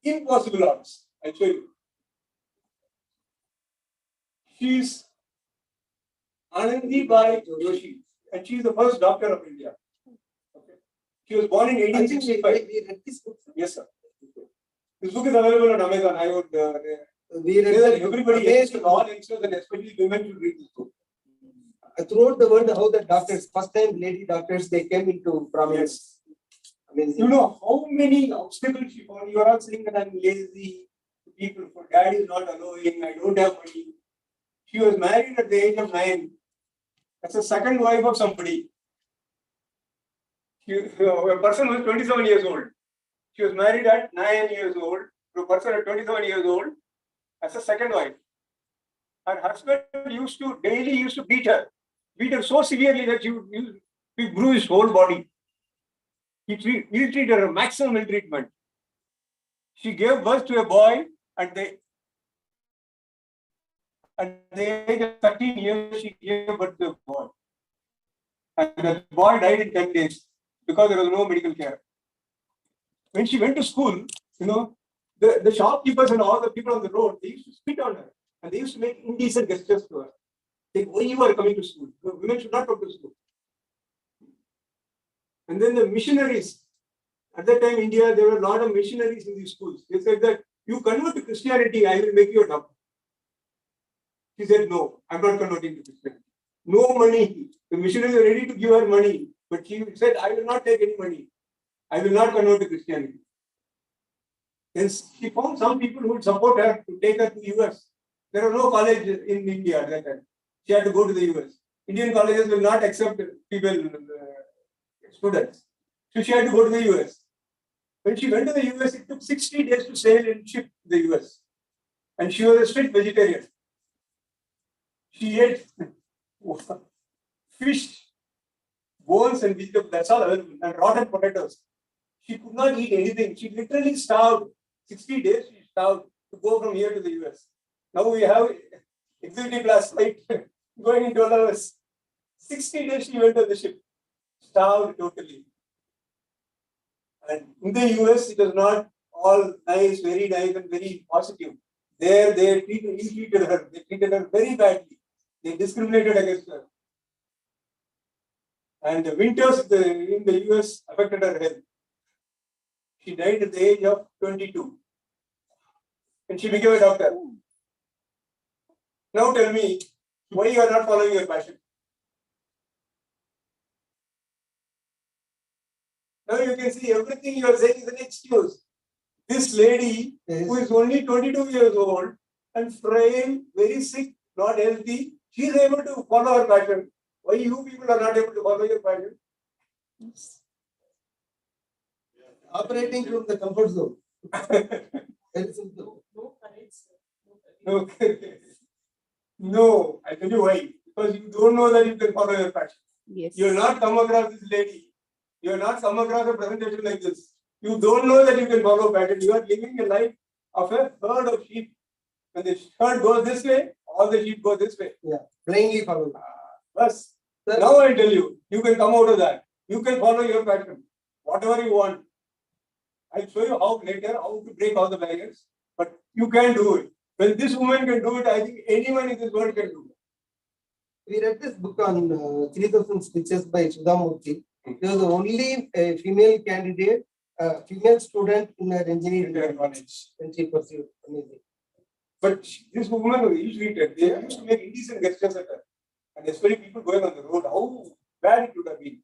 impossible odds. I'll show you. She is Anandi Bai Joshi, and she is the first doctor of India. Okay. She was born in I think 1865. we read this book. Yes, sir. This book is available on Amazon. I would We say read that that everybody, amazing all book. youngsters and especially women, should read this book. Throughout the world, how the doctors, first time lady doctors, they came into prominence. Amazing. You know how many obstacles she found. You are all saying that I'm lazy. People, for dad is not allowing. I don't have money. She was married at the age of 9. That's the second wife of somebody. A person who is 27 years old. She was married at 9 years old to a person at 27 years old. That's the second wife. Her husband daily used to beat her so severely that he bruised his whole body. He treated her maximum ill treatment. She gave birth to a boy at the age of 13 years. She gave birth to a boy. And the boy died in 10 days because there was no medical care. When she went to school, the shopkeepers and all the people on the road, they used to spit on her. And they used to make indecent gestures to her. Like, why you are coming to school? Women should not come to school. And then the missionaries, at that time, India, there were a lot of missionaries in these schools. They said that you convert to Christianity, I will make you a doctor. She said, no, I'm not converting to Christianity. No money. The missionaries were ready to give her money. But she said, I will not take any money. I will not convert to Christianity. Then she found some people who would support her to take her to the US. There was no college in India at that time. She had to go to the US. Indian colleges will not accept female students. So she had to go to the US. When she went to the US, it took 60 days to sail and ship to the US. And she was a strict vegetarian. She ate fish, bones and vegetables, that's all available, and rotten potatoes. She could not eat anything. She literally starved. 60 days she starved to go from here to the US. Now we have executive class flight going in 12 hours. 60 days she went on the ship. Starved totally. And in the US, it was not all nice, very nice and very positive. There they ill-treated her. They treated her very badly. They discriminated against her. And the winters in the US affected her health. She died at the age of 22. And she became a doctor. Now tell me, why you are not following your passion? Now you can see everything you are saying is an excuse. This lady, who is only 22 years old, and frail, very sick, not healthy. She is able to follow her passion. Why you people are not able to follow your passion? Operating from the comfort zone. Very simple. No courage, sir. No courage. Okay. No, I tell you why. Because you don't know that you can follow your passion. Yes. You have not come across this lady. You have not come across a presentation like this. You don't know that you can follow passion. You are living a life of a herd of sheep. When the herd goes this way, all the sheep go this way. Blindly follow. Bas. Now I tell you, you can come out of that. You can follow your passion, whatever you want. I'll show you how later, how to break all the barriers. But you can do it. When this woman can do it, I think anyone in this world can do it. We read this book on 3000 Stitches by Sudhamurthy. He was the only female candidate, female student in her engineering Entire college. when she pursued. Amazing. But this woman was usually treated. They used to make indecent gestures at her. And especially people going on the road, how bad it would have been.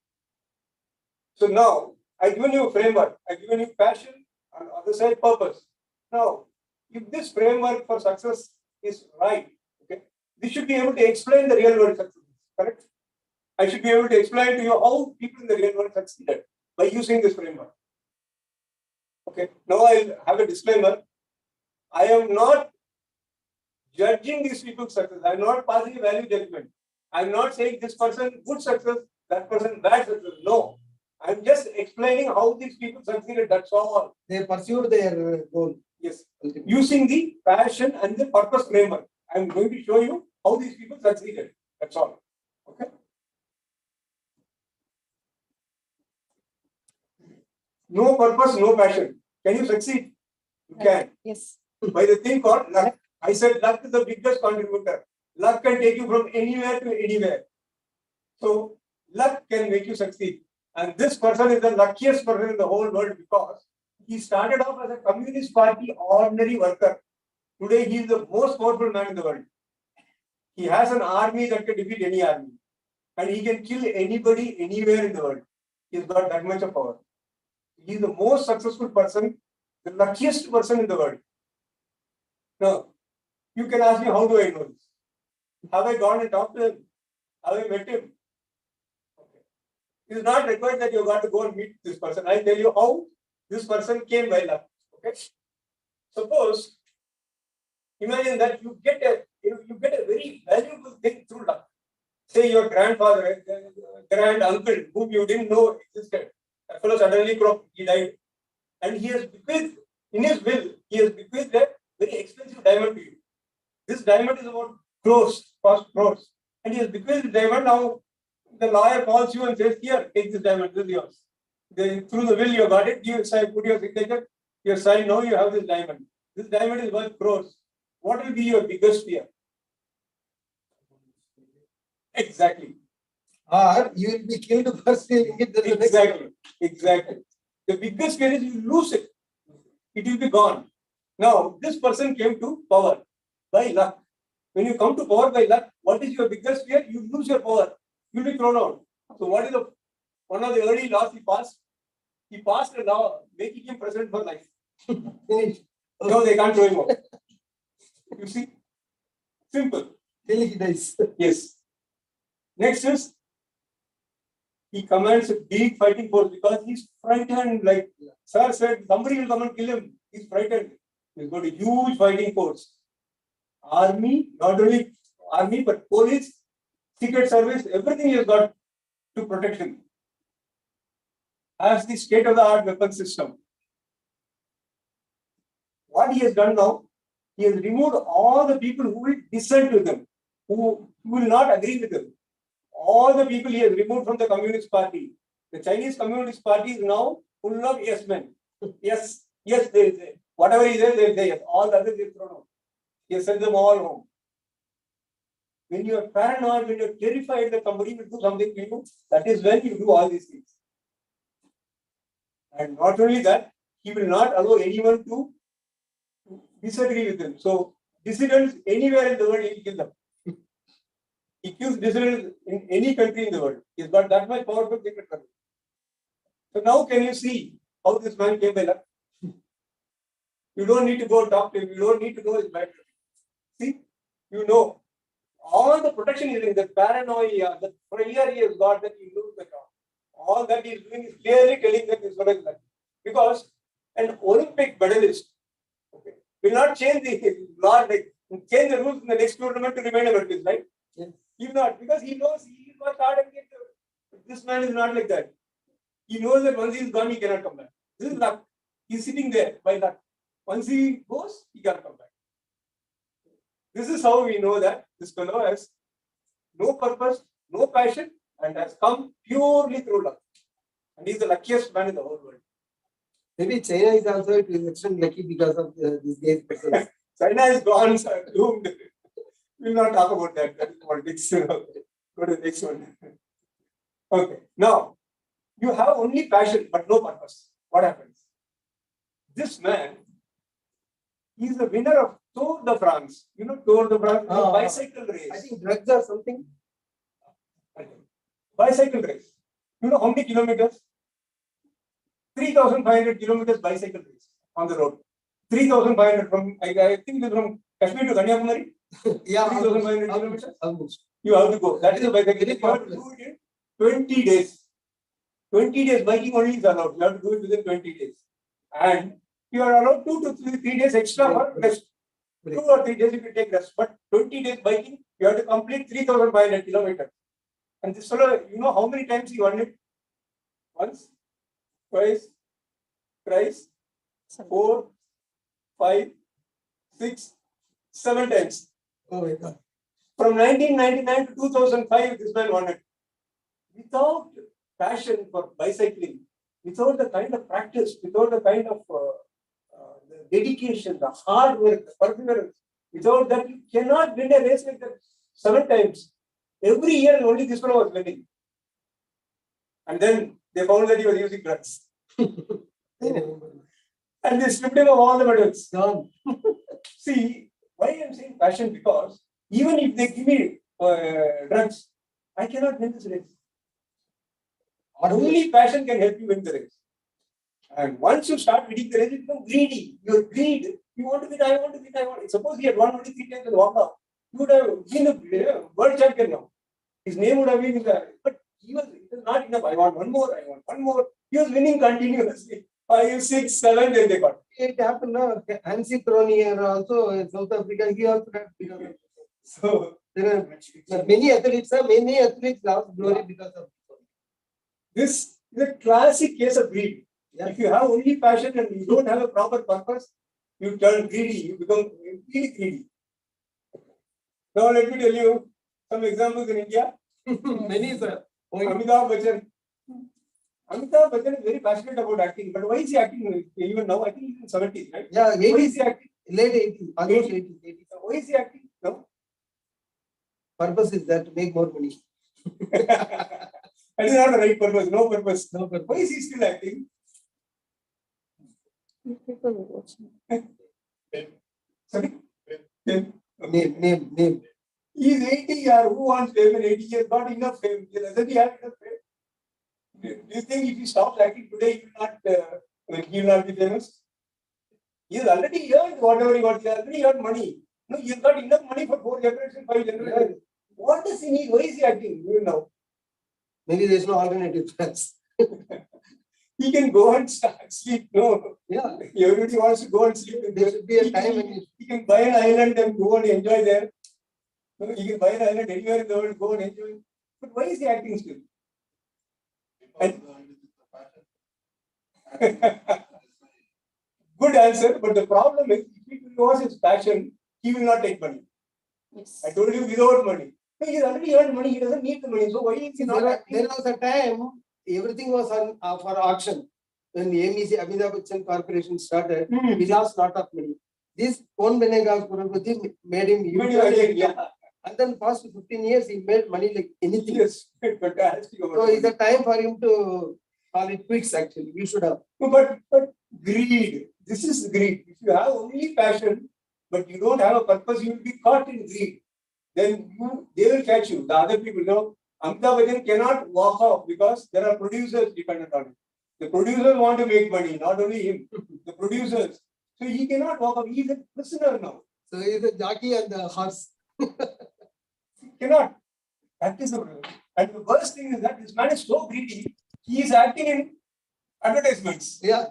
So now, I've given you a framework. I've given you passion and other side purpose. Now, if this framework for success is right, okay, this should be able to explain the real world success. Correct? I should be able to explain to you how people in the real world succeeded by using this framework. Okay, now I'll have a disclaimer. I am not judging these people's success. I'm not passing a value judgment. I'm not saying this person good success, that person bad success. No. I'm just explaining how these people succeeded. That's all. They pursued their goal. Yes. Using the passion and the purpose framework. I'm going to show you how these people succeeded. That's all. Okay. No purpose, no passion. Can you succeed? You can. Yes. By the thing called luck. I said luck is the biggest contributor. Luck can take you from anywhere to anywhere. So luck can make you succeed. And this person is the luckiest person in the whole world because he started off as a Communist Party ordinary worker. Today he is the most powerful man in the world. He has an army that can defeat any army. And he can kill anybody anywhere in the world. He's got that much of power. He is the most successful person, the luckiest person in the world. Now, you can ask me, how do I know this? Have I gone and talked to him? Have I met him? Okay. It is not required that you got to go and meet this person. I'll tell you how this person came by luck. Okay. Suppose, imagine that you get a very valuable thing through luck. Say your grandfather, grand uncle, whom you didn't know existed. That fellow suddenly croaked, he died. And he has bequeathed, in his will, he has bequeathed a very expensive diamond to you. This diamond is about crores, cost crores. And he has bequeathed the diamond. Now, the lawyer calls you and says, here, take this diamond, this is yours. Through the will, you got it, you sign, put your signature, you sign, now you have this diamond. This diamond is worth crores. What will be your biggest fear? Exactly. Or you will be killed for stealing it. Exactly. The biggest fear is you lose it. It will be gone. Now, this person came to power by luck. When you come to power by luck, what is your biggest fear? You lose your power. You will be thrown out. So, what is one of the early laws he passed? He passed a law making him president for life. Finish. No, they can't throw him out. You see? Simple. Till he dies. Yes. Next is, he commands a big fighting force because he's frightened. Like Sir said, somebody will come and kill him. He's frightened. He's got a huge fighting force. Army, not only army, but police, secret service, everything he has got to protect him. Has the state-of-the-art weapon system. What he has done now, he has removed all the people who will dissent with him, who will not agree with him. All the people he has removed from the Communist Party. The Chinese Communist Party is now full of yes men. Yes, they say. Whatever he says, they say yes. All the others they thrown out. He has sent them all home. When you are paranoid, when you are terrified that somebody will do something to you, that is when you do all these things. And not only that, he will not allow anyone to disagree with him. So, dissidents anywhere in the world, he will kill them. He kills dissidents in any country in the world. He's got that much powerful secret service. So now can you see how this man came by luck? You don't need to go talk to him. You don't need to know his background. See, you know, all the protection is in the paranoia, the prayer he has got that he lose the job. All that he is doing is clearly telling that this one is lucky. Because an Olympic medalist, okay, will not change the law, like change the rules in the next tournament to remain a medalist, right? Yes. He will not, because he knows he will work hard and get the, this man is not like that. He knows that once he is gone, he cannot come back. This is luck. He is sitting there by luck. Once he goes, he cannot come back. This is how we know that this fellow has no purpose, no passion, and has come purely through luck. And he is the luckiest man in the whole world. Maybe China is also to an extent lucky because of this guy's presence. China is gone, sir, doomed. We will not talk about that. That is politics. Go to the next one. Okay. Now, you have only passion but no purpose. What happens? This man, he is the winner of Tour de France. You know Tour de France, bicycle race. I think drugs or something. Bicycle race. You know how many kilometers? 3,500 kilometers bicycle race on the road. 3,500 from, I think it is from Kashmir to Kanyakumari. Yeah, 3,500 kilometers. Almost. You have to go. That is a bicycle. You have to do it in 20 days. 20 days biking only is allowed. You have to do it within 20 days. And you are allowed 2 to 3 days extra for rest. 2 or 3 days you can take rest. But 20 days biking, you have to complete 3,500 kilometers. And this fellow, you know how many times he won it? Once, twice, thrice, 4, 5, 6, 7 times. Oh my God. From 1999 to 2005, this man won it. Without passion for bicycling, without the kind of practice, without the kind of the dedication, the hard work, the perseverance, without that, you cannot win a race like that 7 times. Every year, only this one was winning. And then they found that he was using drugs. And they stripped him of all the medals. Gone. See, why I am saying passion? Because even if they give me drugs, I cannot win this race. Only passion can help you win the race. And once you start winning the race, you become greedy. Your greed, you want to win, I want to win, I want. Suppose he had won only 3 times and walked out, he would have been a world champion now. His name would have been in the, but it was not enough. I want one more, I want one more. He was winning continuously. 5, 6, 7, then they got. It happened now. Hansi Cronje also in South Africa, he also had because of. So There are many athletes lost glory because of this is a classic case of greed. Yeah. If you have only passion and you don't have a proper purpose, you turn greedy, you become really greedy. Now let me tell you some examples in India. many, sir. Amitabh Bachchan. Amitabh Bachchan is very passionate about acting, but why is he acting even now? I think he's in 70s, right? Yeah, Why is he acting? late 80s, almost 80s. Why is he acting? No. Purpose is that to make more money. That is not the right purpose, no purpose. No purpose. Why is he still acting? People will watch me. Sorry? Name. He is 80 years. Who wants fame in 80 years? Not enough fame. Doesn't he have enough fame? Do you think if he stops acting today, he will not be famous? He has already earned whatever he got. He has already earned money. No, he has got enough money for 4 generations, 5 generations. What does he need? Why is he acting? You know. Maybe there's no alternative plans. He can go and sleep. No. Yeah. Everybody wants to go and sleep. There should be a time when He can buy an island and go and enjoy there. No, he can buy an island anywhere in the world, go and enjoy. But why is he acting still? And good answer, but the problem is, if he was his passion, he will not take money. Yes. I told you without money. No, he's already earned money, he doesn't need the money. So why is he not acting? there was a time everything was on for auction. When the MEC Amitabh Bachchan Corporation started, we lost lot of money. This Kon Benegal Kurupati made him Even huge. yeah. And then past 15 years, he made money like anything. Yes, fantastic. So it's a time for him to call it quits actually. We should have. No, but greed. This is greed. If you have only passion, but you don't have a purpose, you will be caught in greed. Then they will catch you. The other people know. Amitabh Bachchan cannot walk off because there are producers dependent on him. The producers want to make money, not only him. The producers. So he cannot walk off. He is a prisoner now. So he's a jockey and the horse. You cannot. That is the problem. And the worst thing is that this man is so greedy, he is acting in advertisements. Yeah,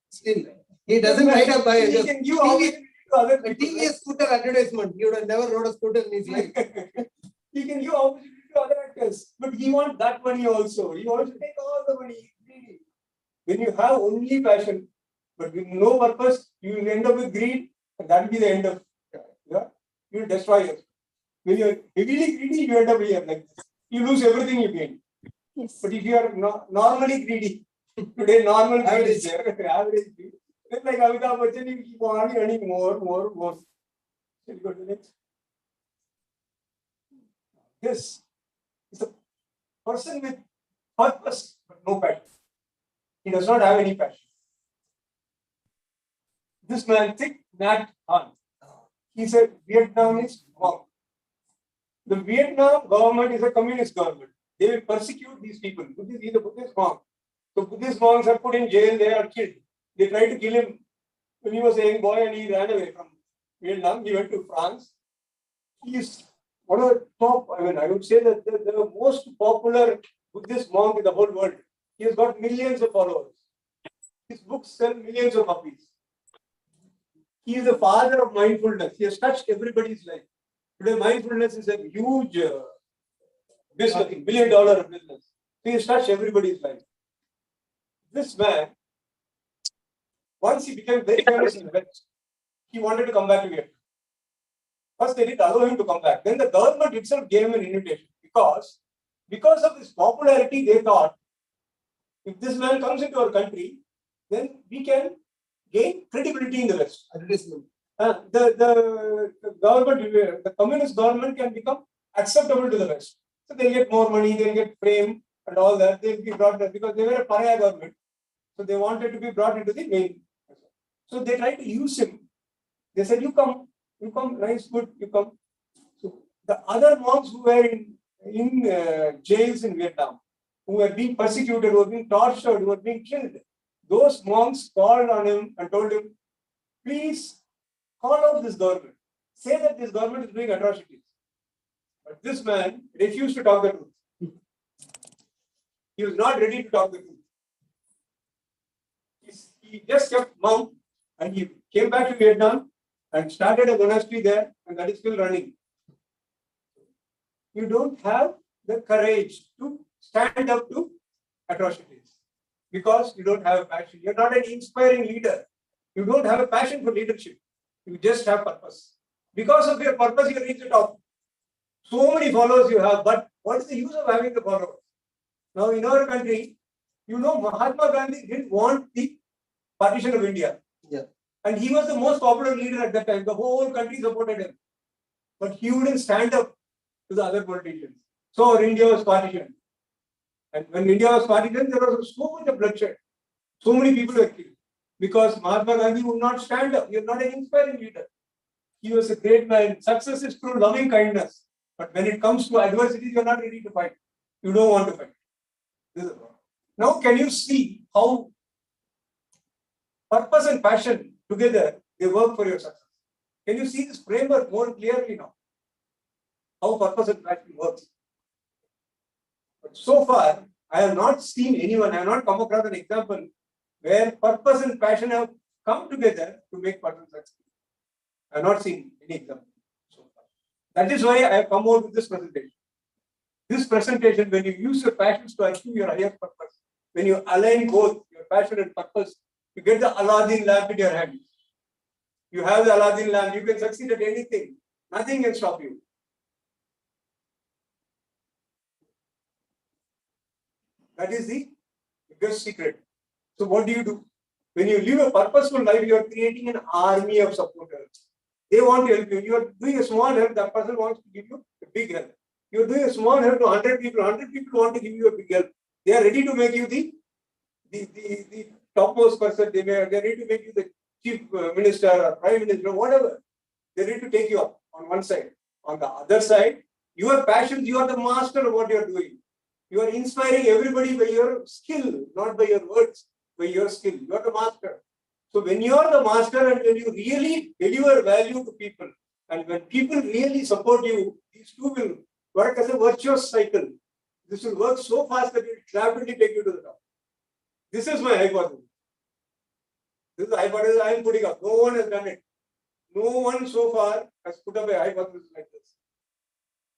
still. He doesn't ride a bike. He can give opportunity to other A people. TVS scooter advertisement. He would have never rode a scooter in his life. He can give opportunity to other actors, but he wants that money also. He wants to take all the money. Greedy. When you have only passion, but with no purpose, you will end up with greed, and that will be the end of you will destroy yourself. When you are heavily greedy, you end up here like this. You lose everything you gain. Yes. But if you are normally greedy, today normal greed is there, average greed. It's like Amitabh Bachchan, you keep on earning more. Shall we go to the next? This is a person with purpose but no passion. He does not have any passion. This man, Thich Nhat Hanh, he's a Vietnamese monk. The Vietnam government is a communist government. They will persecute these people. He's a Buddhist monk. So Buddhist monks are put in jail, they are killed. They tried to kill him when he was a young boy and he ran away from Vietnam. He went to France. He is one of the top, I would say that the most popular Buddhist monk in the whole world. He has got millions of followers. His books sell millions of copies. He is the father of mindfulness. He has touched everybody's life. Today, mindfulness is a huge business, $1 billion business. He has touched everybody's life. This man, once he became very famous in the West, he wanted to come back to Vietnam. First, they didn't allow him to come back. Then the government itself gave him an invitation because of his popularity, they thought, if this man comes into our country, then we can gain credibility in the West. Advertisement. The government, the communist government can become acceptable to the West. So they'll get more money, they'll get fame and all that. They'll be brought there because they were a pariah government. So they wanted to be brought into the main. So they tried to use him. They said, you come, nice, good, you come. So the other monks who were in jails in Vietnam, who were being persecuted, who were being tortured, who were being killed, those monks called on him and told him, please call out this government. Say that this government is doing atrocities. But this man refused to talk the truth. He was not ready to talk the truth. He just kept mum and he came back to Vietnam and started a monastery there, and that is still running. You don't have the courage to stand up to atrocities because you don't have a passion. You're not an inspiring leader. You don't have a passion for leadership. You just have purpose. Because of your purpose, you reach the top. So many followers you have, but what is the use of having the followers? Now, in our country, Mahatma Gandhi didn't want the partition of India. Yeah. And he was the most popular leader at that time. The whole country supported him. But he wouldn't stand up to the other politicians. So India was partitioned. And when India was partitioned, there was so much of bloodshed. So many people were killed. Because Mahatma Gandhi would not stand up. He was not an inspiring leader. He was a great man. Success is through loving kindness. But when it comes to adversity, you are not ready to fight. You don't want to fight. This is the problem. Now, can you see how purpose and passion together, they work for your success? Can you see this framework more clearly now? How purpose and passion works. But so far, I have not seen anyone, I have not come across an example where purpose and passion have come together to make person successful. I have not seen any example so far. That is why I have come out with this presentation. This presentation, when you use your passions to achieve your higher purpose, when you align both your passion and purpose, you get the Aladdin lamp in your hand. You have the Aladdin lamp, you can succeed at anything. Nothing can stop you. That is the biggest secret. So what do? When you live a purposeful life, you are creating an army of supporters. They want to help you. You are doing a small help, that person wants to give you a big help. You are doing a small help to 100 people. 100 people want to give you a big help. They are ready to make you the topmost person. They are ready to make you the chief minister or prime minister, whatever. They are ready to take you up on one side. On the other side, your passions, you are the master of what you are doing. You are inspiring everybody by your skill, not by your words, by your skill. You are the master. So when you are the master and when you really deliver value to people, And when people really support you, these two will work as a virtuous cycle. This will work so fast that it will rapidly take you to the top. This is my hypothesis. This is the hypothesis I am putting up. No one has done it. No one so far has put up a hypothesis like this.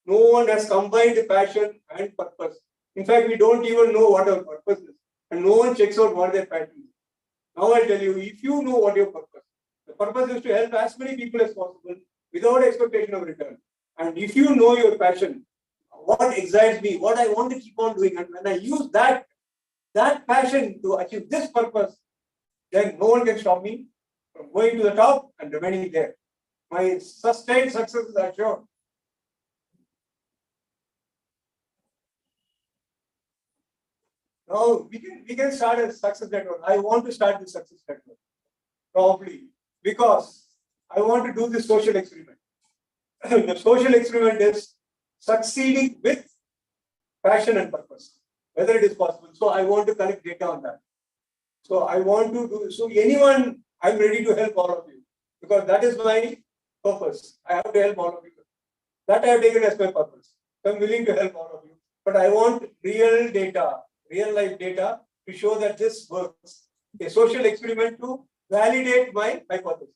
No one has combined passion and purpose. In fact, we don't even know what our purpose is. And no one checks out what their passion is. Now I'll tell you, if you know what your purpose, the purpose is to help as many people as possible without expectation of return. And if you know your passion, what excites me, what I want to keep on doing, and when I use that passion to achieve this purpose, then no one can stop me from going to the top and remaining there. My sustained success is assured. Now we can start a success network. I want to start this success network probably because I want to do this social experiment. The social experiment is succeeding with passion and purpose, whether it is possible. So I want to collect data on that. So I want to do so. Anyone, I'm ready to help all of you because that is my purpose. I have to help all of you. That I have taken as my purpose. So I'm willing to help all of you. But I want real data, real life data to show that this works. A social experiment to validate my hypothesis.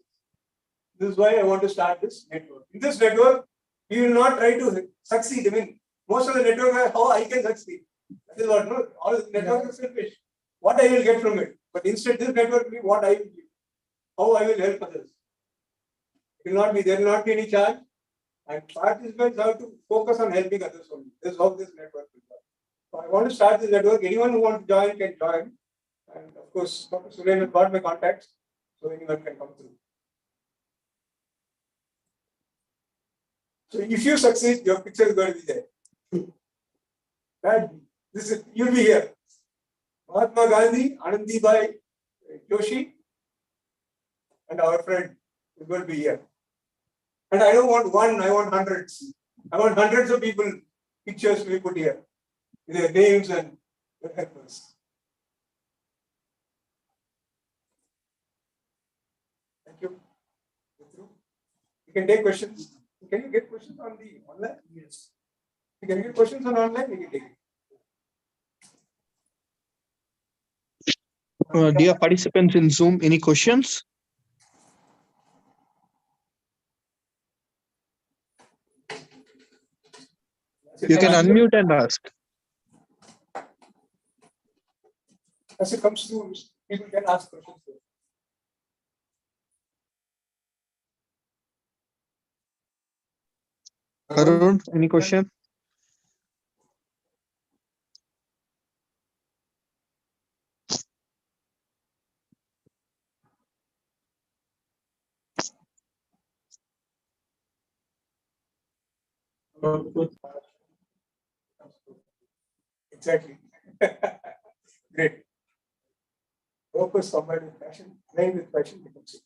This is why I want to start this network. In this network, we will not try to succeed. I mean, most of the network are how I can succeed. That is what, no, all the network is selfish. What I will get from it. But instead, this network will be what I will give. How I will help others. It will not be, there will not be any charge. And participants have to focus on helping others only. This is how this network will work. So I want to start this network. Anyone who wants to join can join. And of course, Dr. Suren has got my contacts. So anyone can come through. So if you succeed, your picture is going to be there. Right? This is, you'll be here. Mahatma Gandhi, Anandibai Joshi, and our friend is going to be here. And I don't want one, I want hundreds. I want hundreds of people, pictures to be put here, with their names and their helpers. Thank you. You can take questions. Can you get questions on the online? Yes. You can get questions on online, you can take it. Dear participants in Zoom, any questions? You can unmute and ask. As it comes to, people can ask questions. Arun, any question? Exactly. Great. Purpose combined with passion, playing with passion becomes it.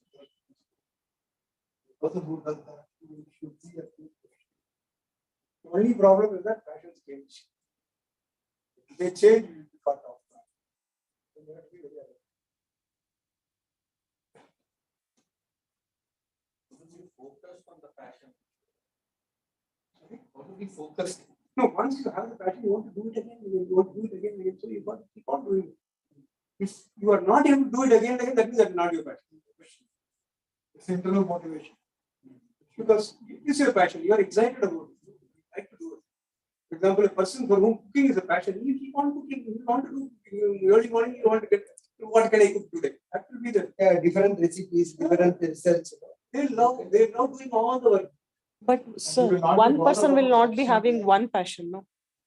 The only problem is that passions change. If they change, you will be cut off. So you have to be very alert. Focused on the passion. How do we focus? No, once you have the passion, you want to do it again, you want to do it again and again. So you got to keep on doing it. If you are not able to do it again and again, that means that is not your passion. It's internal motivation. Because this is your passion, you are excited about it. You like to do it. For example, a person for whom cooking is a passion, you keep on cooking, you want to do cooking. Early morning, you want to get, what can I cook today? That will be the Different recipes, different research. they love doing all the work. But sir, one person will not be having one passion, no?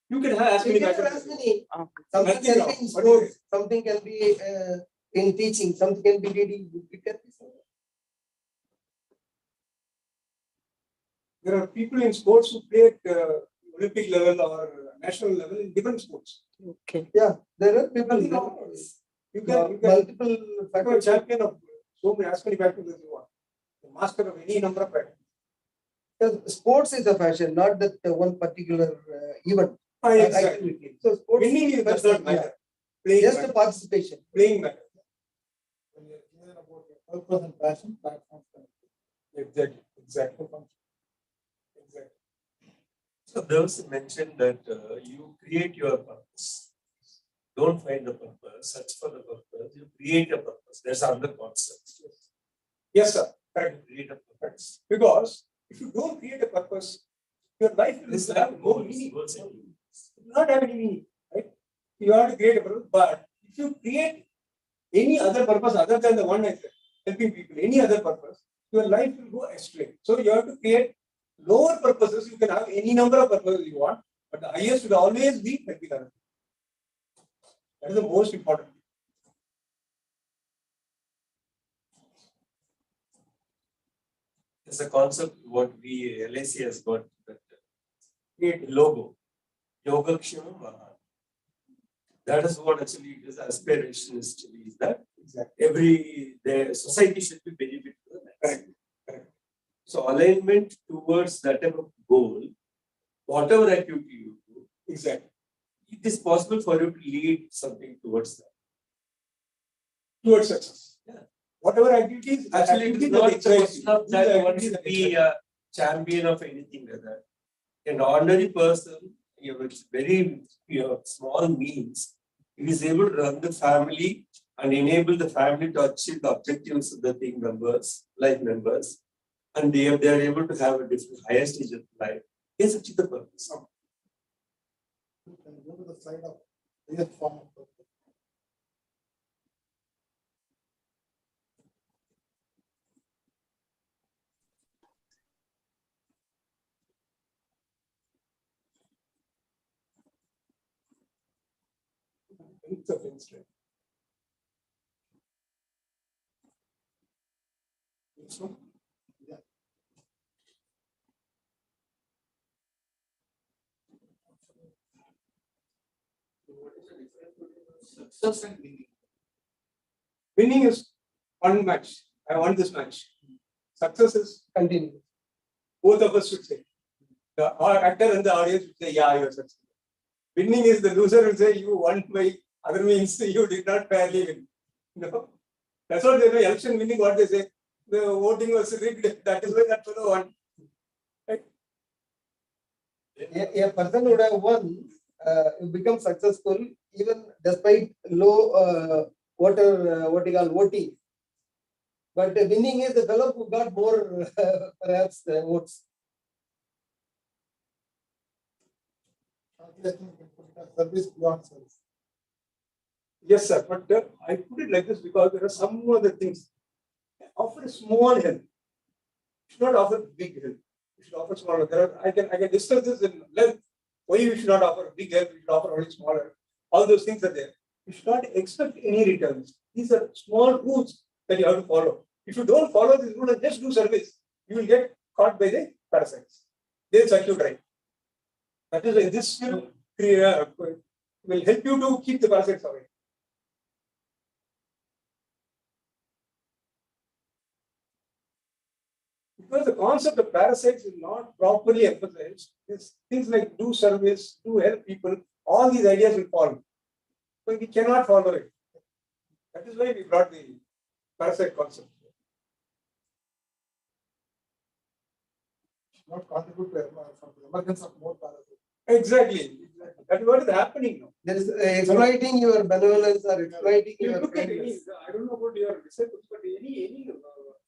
You can have as many passions. Okay. Something Nothing can wrong. be in sports, something can be in teaching, something can be reading. It can be something. There are people in sports who play at Olympic level or national level in different sports. Okay. Yeah, there are people. Nothing wrong with this. You can Multiple become a factors. champion of so many, as many passions as you want. The master of any number of passions. Because sports is a passion, not that one particular event. Exactly. Activity. So sports Winning is does not matter. Playing just a matters. participation. Playing matters. When you're clear about your purpose and passion, platforms. Exactly. So there was a mention that you create your purpose. Don't find the purpose, search for the purpose. You create a purpose. There's another concept. Yes, sir. Correct. Create a purpose. Because if you don't create a purpose, your life will This have like no goals, meaning. goals and dreams. It will not have any meaning, right? You have to create a purpose, but if you create any other purpose other than the one I said, helping people, any other purpose, your life will go astray. So you have to create lower purposes. You can have any number of purposes you want, but the highest will always be helping others. That is the most important. There's a concept what we LIC has got that Create logo. Yogakshama Maha. That is what actually it is aspiration is to be, is that exactly. the society should be benefit to the next. Correct. So alignment towards that type of goal, whatever activity you do, Exactly. it is possible for you to lead something towards that. Towards success. Yeah. Whatever activities, Actually, it is activities not that the excite question you. of These are that one activities should that be excite a champion of anything like that. An ordinary person, with very small means, he is able to run the family and enable the family to achieve the objectives of the team members, life members, and they are able to have a different higher stage of life. Yes, achieve the purpose. You can go to the side of real form of purpose. It's of interest. So, Yeah. What is the difference between success and winning? winning is one match. I won this match. Success is continuing. Both of us should say. The actor and the audience should say, yeah, you are successful. Winning is the loser will say, you won by other means, you did not fairly win. No? That's what they say. Election winning, what they say. The voting was rigged. That is why that fellow won. Right? A person would have won, become successful even despite low voting. But winning is the fellow who got more perhaps votes. Service beyond service. Yes, sir. But I put it like this because there are some other things. Offer a small help. You should not offer big help. You should offer small help. I can discuss this in length. Why you should not offer big help, you should offer only small help. All those things are there. You should not expect any returns. These are small rules that you have to follow. If you don't follow these rules and just do service, you will get caught by the parasites. They'll suck you dry. That is why this will help you to keep the parasites away. Because the concept of parasites is not properly emphasized, things like do service, do help people, all these ideas will fall. But we cannot follow it. That is why we brought the parasite concept. Not contribute to the emergence of more parasites. Exactly. That is what is happening now. There is exploiting your benevolence or exploiting You your look at any, kindness. I don't know about your disciples, but any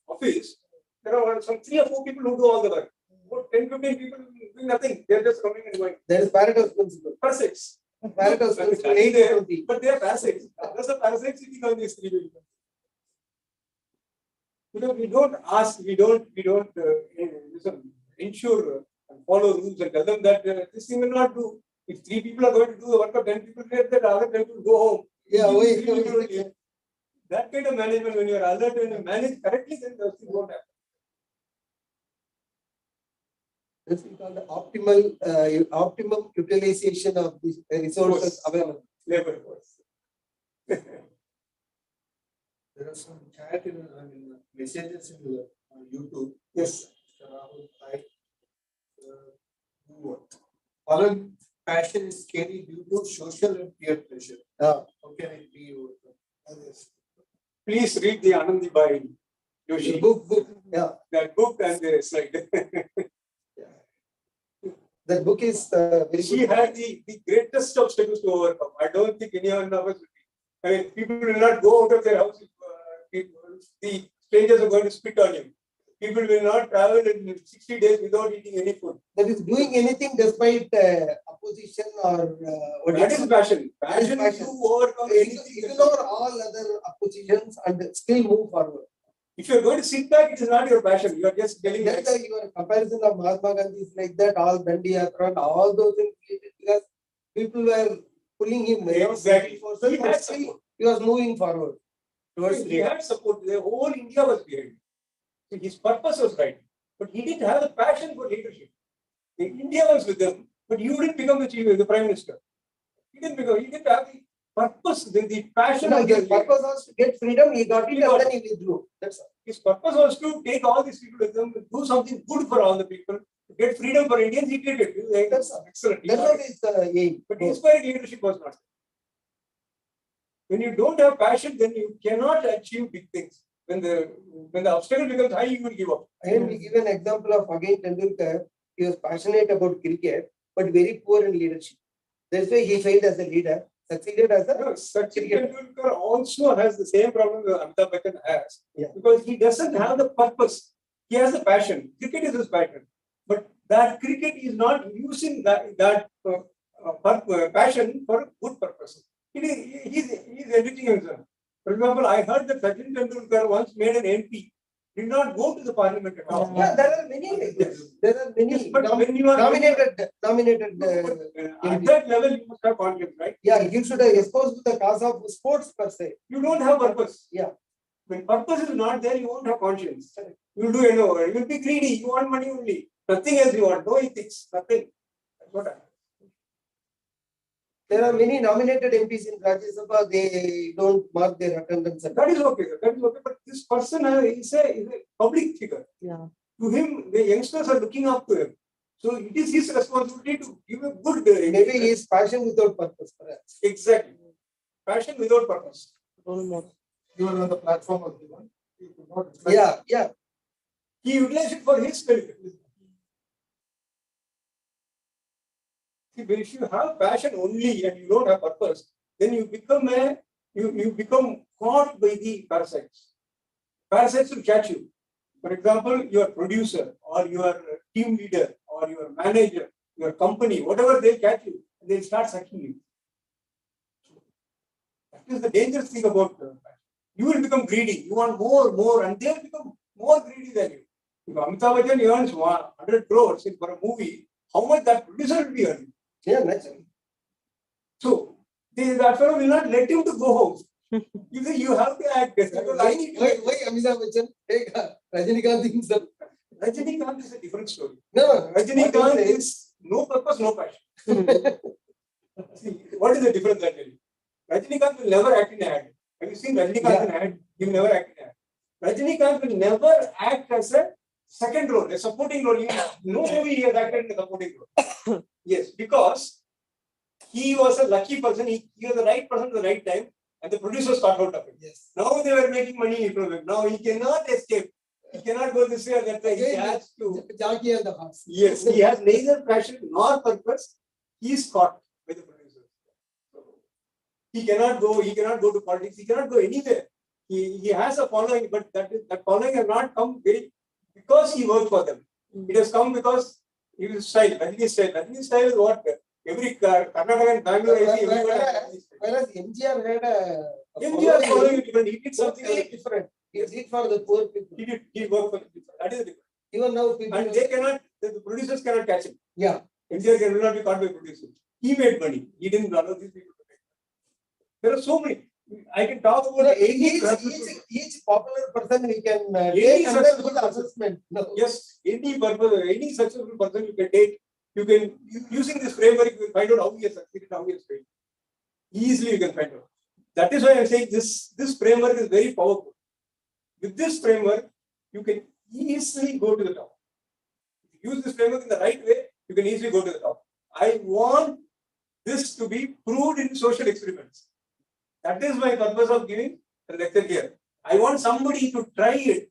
office, there are some 3 or 4 people who do all the work. About 10, 15 people doing nothing. They are just coming and going. That is Pareto's principle. Parasites. Pareto's principle, 80-20. But they are parasites. Others are parasites sitting on these 3 people. We don't ask, we don't ensure and follow rules and tell them that this thing will not do. If 3 people are going to do the work of 10 people, let that other 10 people go home. Yeah, Three people only. That kind of management, when you are alert and you manage correctly, then those things won't happen. This is called the optimum utilization of the resources available. Labor force. There are some chat messages in YouTube. Yes. Mr. Rahul, do what? Following passion is scary due to social and peer pressure. How can it be overcome? Please read the Anandi Bai Joshi. Book. Yeah. That book and the slide. That book is very She good. had the greatest obstacles to overcome. I don't think anyone of us will be. I mean, people will not go out of their house if the strangers are going to spit on you. People will not travel in 60 days without eating any food. That is doing anything despite opposition or what That is is passion. That is Passion passion. to overcome anything. Ignore all other oppositions and still move forward. If you are going to sit back, it is not your passion. You are just telling That's that. why your comparison of Mahatma Gandhi is like that, all Dandi Yatra and all those things, because people were pulling him. Exactly. Forces, He but had still support. he was moving forward towards He freedom. had support. The whole India was behind him. So his purpose was right. But he didn't have the passion for leadership. India was with him, but you didn't become the prime minister. He didn't have the purpose, the passion. No, of his the- purpose was to get freedom, he got it He and got then he withdrew. That's all. His purpose was to take all these people with him, do something good for all the people, to get freedom for Indians. He did it. That's all. Excellent. He That's got what it. is aim. But inspiring leadership was not. When you don't have passion, then you cannot achieve big things. When the obstacle becomes high, you will give up. And we give an example of again Tendulkar. He was passionate about cricket, but very poor in leadership. That's why he failed as a leader, succeeded as a Sachin cricket. Tendulkar also has the same problem that Amitabh Bachchan has. Yeah. Because he doesn't have the purpose. He has the passion. Cricket is his passion. But that cricket is not using that passion for a good purpose. He's editing himself. For example, I heard that Sachin Tendulkar once made an MP, did not go to the parliament at all. Yeah, there are many like this. There are many Yes, but when you are nominated. at that level, you must have confidence, right? Yeah, you should have exposed to the cause of sports per se. You don't have purpose. Yeah. When purpose is not there, you won't have conscience. You'll do anywhere. You'll be greedy. You want money only. Nothing else you want. No ethics. Nothing. That's what happened. There are many nominated MPs in Rajya Sabha, they don't mark their attendance. That is okay. That is okay. But this person is a public figure. Yeah. To him, the youngsters are looking up to him. So it is his responsibility to give a good. Maybe he is passion without purpose, perhaps. Exactly. Passion without purpose. Role model. You are on the platform of the one. You could not. Yeah. He utilized it for his benefit. See, but if you have passion only and you don't have purpose, then you become you become caught by the parasites. Parasites will catch you. For example, your producer or your team leader or your manager, your company, whatever, they catch you, they start sucking you. That is the dangerous thing about passion. You will become greedy. You want more, and they will become more greedy than you. If Amitabh Bachchan earns 100 crores for a movie, how much that producer will be earning? Yeah, naturally. So, that fellow will not let him to go home. You have to act. Why Amitabh Bachchan? Take Rajinikanth himself. Rajinikanth is a different story. No, Rajinikanth is no purpose, no passion. See, what is the difference I tell you? Rajinikanth will never act in an ad. Have you seen Rajinikanth in an ad? He will never act in an ad. Rajinikanth will never act as a second role, a supporting role. No movie he has acted in a supporting role. Yes, because he was a lucky person. He was the right person at the right time, and the producers thought out of it. Yes. Now they were making money from him. Now he cannot escape. He cannot go this way or that way. He has to. Jackie and the horse. Yes, he has neither passion nor purpose. He is caught by the producers. He cannot go to politics. He cannot go anywhere. He has a following, but that following has not come because he worked for them. It has come because his style, Rajini's style. Rajini's style is what every Karnataka and Bangalore, everyone has. Whereas MGR had a MGR following is different. He did something totally different. He did for the poor people. He worked for the people. That is the difference. Even now, people. And they cannot, the producers cannot catch him. Yeah. MGR will not be caught by producers. He made money. He didn't allow these people to make money. There are so many. I can talk about Each popular person we can Any take under successful good assessment. No. yes, any purpose, any successful person you can take, you can using this framework, you can find out how he has succeeded, how he has failed. Easily you can find out. That is why I'm saying this framework is very powerful. With this framework, you can easily go to the top. If you use this framework in the right way, you can easily go to the top. I want this to be proved in social experiments. That is my purpose of giving a lecture here. I want somebody to try it,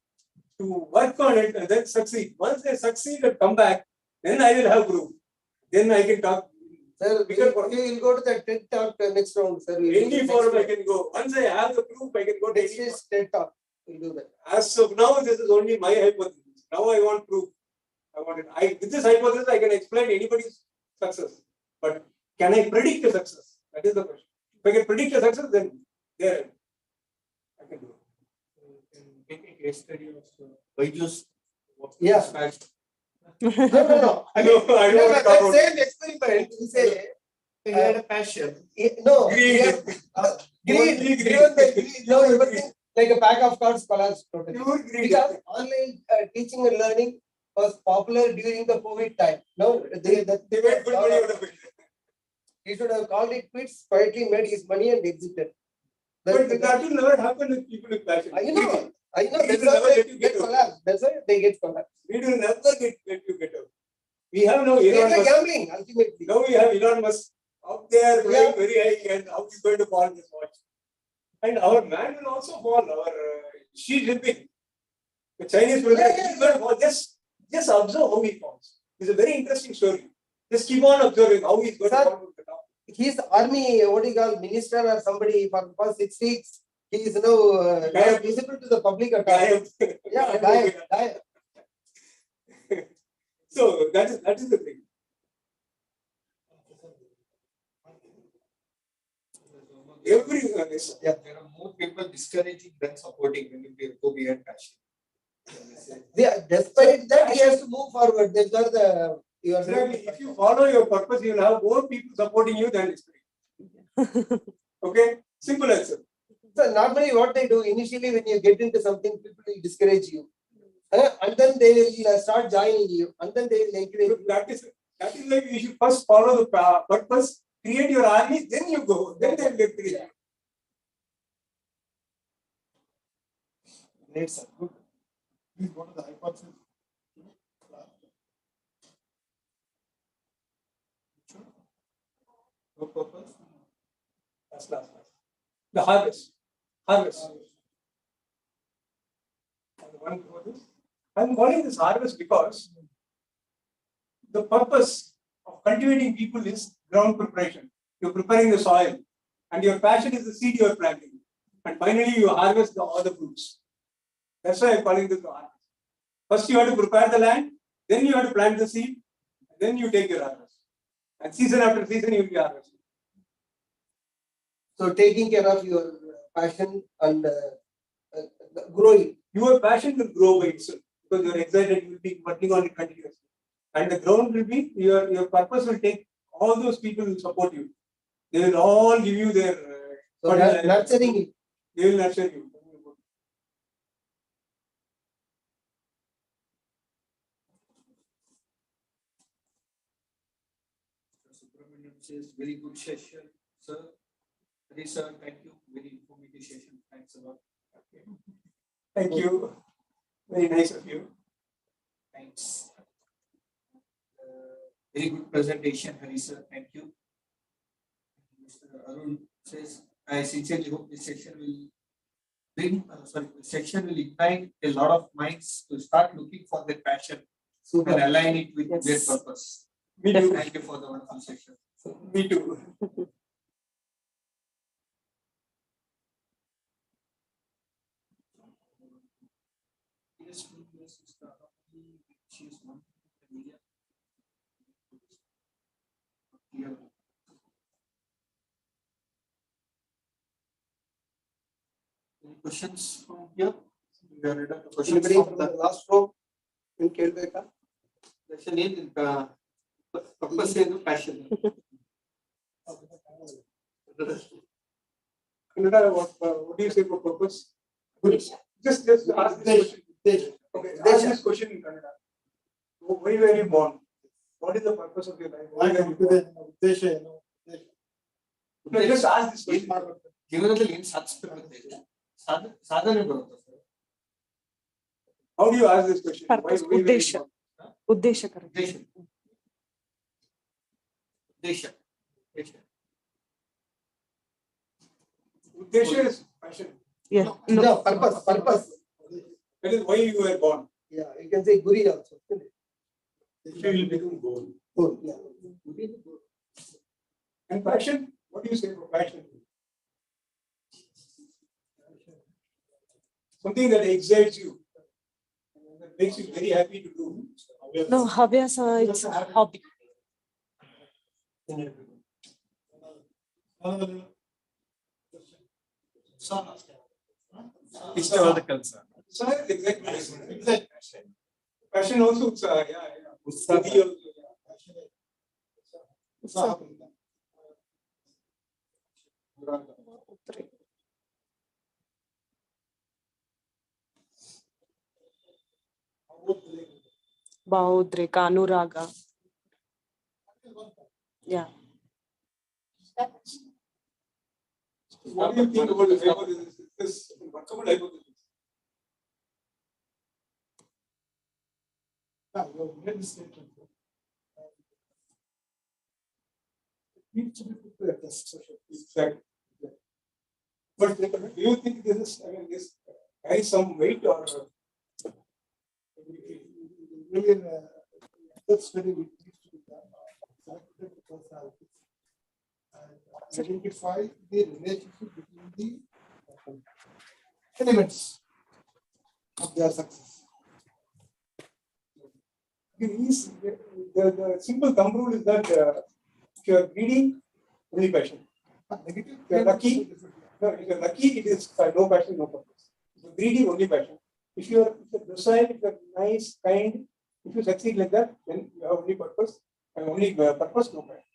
to work on it, and then succeed. Once they succeed and come back, then I will have proof. then I can talk. Sir, we Bigger will go to the TED Talk next round, sir. We will Any do forum I next can go. Once I have the proof, I can go to Next any is TED Talk. We'll do that. As of now, this is only my hypothesis. Now I want proof. I want it. With this hypothesis, I can explain anybody's success. But can I predict a success? That is the question. If I can predict a success, then there I can do it. Make a case study of Byju's. Yeah. No, no. I No, mean, I don't want to talk about same experiment. We say he had a passion. No, Greed. greed. Given the greed, no, everything like a pack of cards collapsed totally. Pure greed. Because online teaching and learning was popular during the COVID time. No, They made good money out of it. he should have called it quits, quietly made his money and exited. But that will never happen with people with passion. I know. Greed That's will why never they let you get get out. collapsed. That's why they get collapsed. Greed will never let you get out. We have now It's Elon like Musk. gambling, ultimately. Now we have Elon Musk up there flying Yeah. very high, and how he's going to fall this watch. And our man will also fall. Our Xi Jinping, the Chinese president, Yeah. he's going to fall. Just observe how he falls. It's a very interesting story. Just keep on observing how he's going Sir, to fall to the top. His army, what do you call, minister or somebody for the past 6 weeks, he is now not visible to the public at all. Gayab. Yeah, die. So that is the thing. Everyone is. Yeah. There are more people discouraging than supporting when you go behind passion. Yeah, despite that, he has to move forward. That's where the you are Exactly. If you follow your purpose, you will have more people supporting you than expecting. Okay? Simple answer. So normally what they do initially when you get into something, people will discourage you. And then they will start joining you. And then they will encourage you. That is like you should first follow the purpose, create your army, then you go. Then they will get created. Great, sir. Good. Please go to the hypothesis. No purpose. Last. The harvest. Harvest. And one for this. I'm calling this harvest because the purpose of cultivating people is ground preparation. You're preparing the soil, and your passion is the seed you are planting. And finally, you harvest all the fruits. That's why I'm calling this the harvest. First, you have to prepare the land, then you have to plant the seed, and then you take your harvest. And season after season, you will be harvesting. So taking care of your passion and growing. Your passion will grow by itself because you're excited, you will be working on it continuously. And the ground will be, your purpose will take all those people who support you. They will all give you their So nurturing it. They will nurture you. Subramanian says, very good session, sir. Hadi sir, thank you. Very informative session. Thanks a lot. Thank you. Very nice of you. Thanks. Very good presentation, Hari sir. Thank you. Mr. Arun says, I sincerely hope this session will ignite a lot of minds to start looking for their passion and align it with their Yes. purpose. Me too. Thank you for the wonderful session. Me too. Any questions from here? We are ready to questions Anybody from from the the last row? In Kelbeka? session is purpose and passion. Kannada, what do you say for purpose? Just ask this question. Okay, ask this question in Kannada. Why were you born? What is the purpose of your life? Why were you born? No, just ask this question. ಜೀವನದಲ್ಲಿ ಏನು ಸಾಧಿಸಬೇಕು ಸಾಧನೆ ಬರುತ್ತೆ sir. How do you ask this question? Purpose, were you ಉದ್ದೇಶ. born? ಉದ್ದೇಶ correct. ಉದ್ದೇಶ ಉದ್ದೇಶ ಉದ್ದೇಶ Uddesha is passion. Yeah. No, purpose. That is why you were born. Yeah, you can say Guri also. You will become goal. Oh, yeah. And passion, what do you say for passion? Something that excites you, that makes you very happy to do. No, Habhyasa, it's hobby. ಇಷ್ಟವಾದ ಕೆಲಸ. Sir, exactly. Passion also, ಉತ್ಸಾಹ. Bhaudrika, Anuraga. Yeah. What do you think about this hypothesis? Is this workable hypothesis? Yeah, you have made this statement. It needs to be put to a test. Exactly. But do you think this is, this carries some weight or? Really, that's very needs to be done. Selected personalities and identify the relationship between the elements of their success. The simple thumb rule is that if you are greedy, only passion. Negative, if you are lucky, if you are lucky, it is no passion, no purpose. If you are greedy, only passion. If you are docile, if you are nice, kind, if you succeed like that, then you have only purpose, and only purpose, no passion.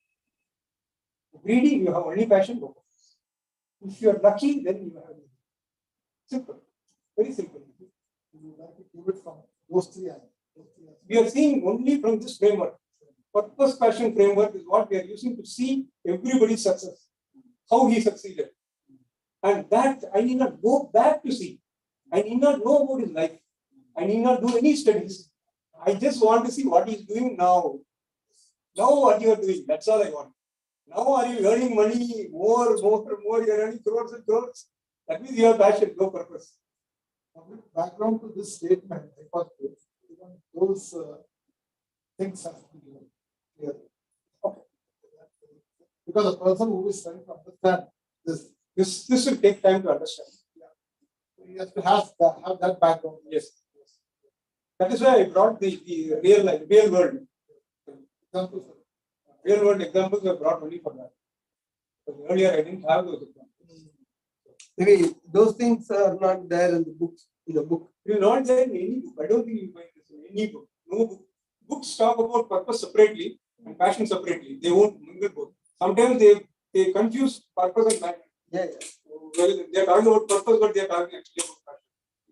Greedy, you have only passion, no purpose. If you are lucky, then you have simple, very simple. You have to give it from those three angles. We are seeing only from this framework. Purpose passion framework is what we are using to see everybody's success, how he succeeded. And that I need not go back to see. I need not know about his life. I need not do any studies. I just want to see what he's doing now. Now what you are doing, that's all I want. Now are you earning money more, you are earning crores and crores. That means you have passion, no purpose. Background to this statement, those things have to be clear. Okay. Because the person who is trying to understand this will take time to understand. Yeah. He has to have that background. Yes. That is why I brought the real world examples. Real world examples were brought only for that. But earlier I didn't have those examples. Maybe those things are not there in the books. It is not there in any book. I don't think you find this in any book. No book. Books talk about purpose separately and passion separately. They won't mingle both. Sometimes they confuse purpose and passion. Yeah. Well, they are talking about purpose, but they are talking actually about passion.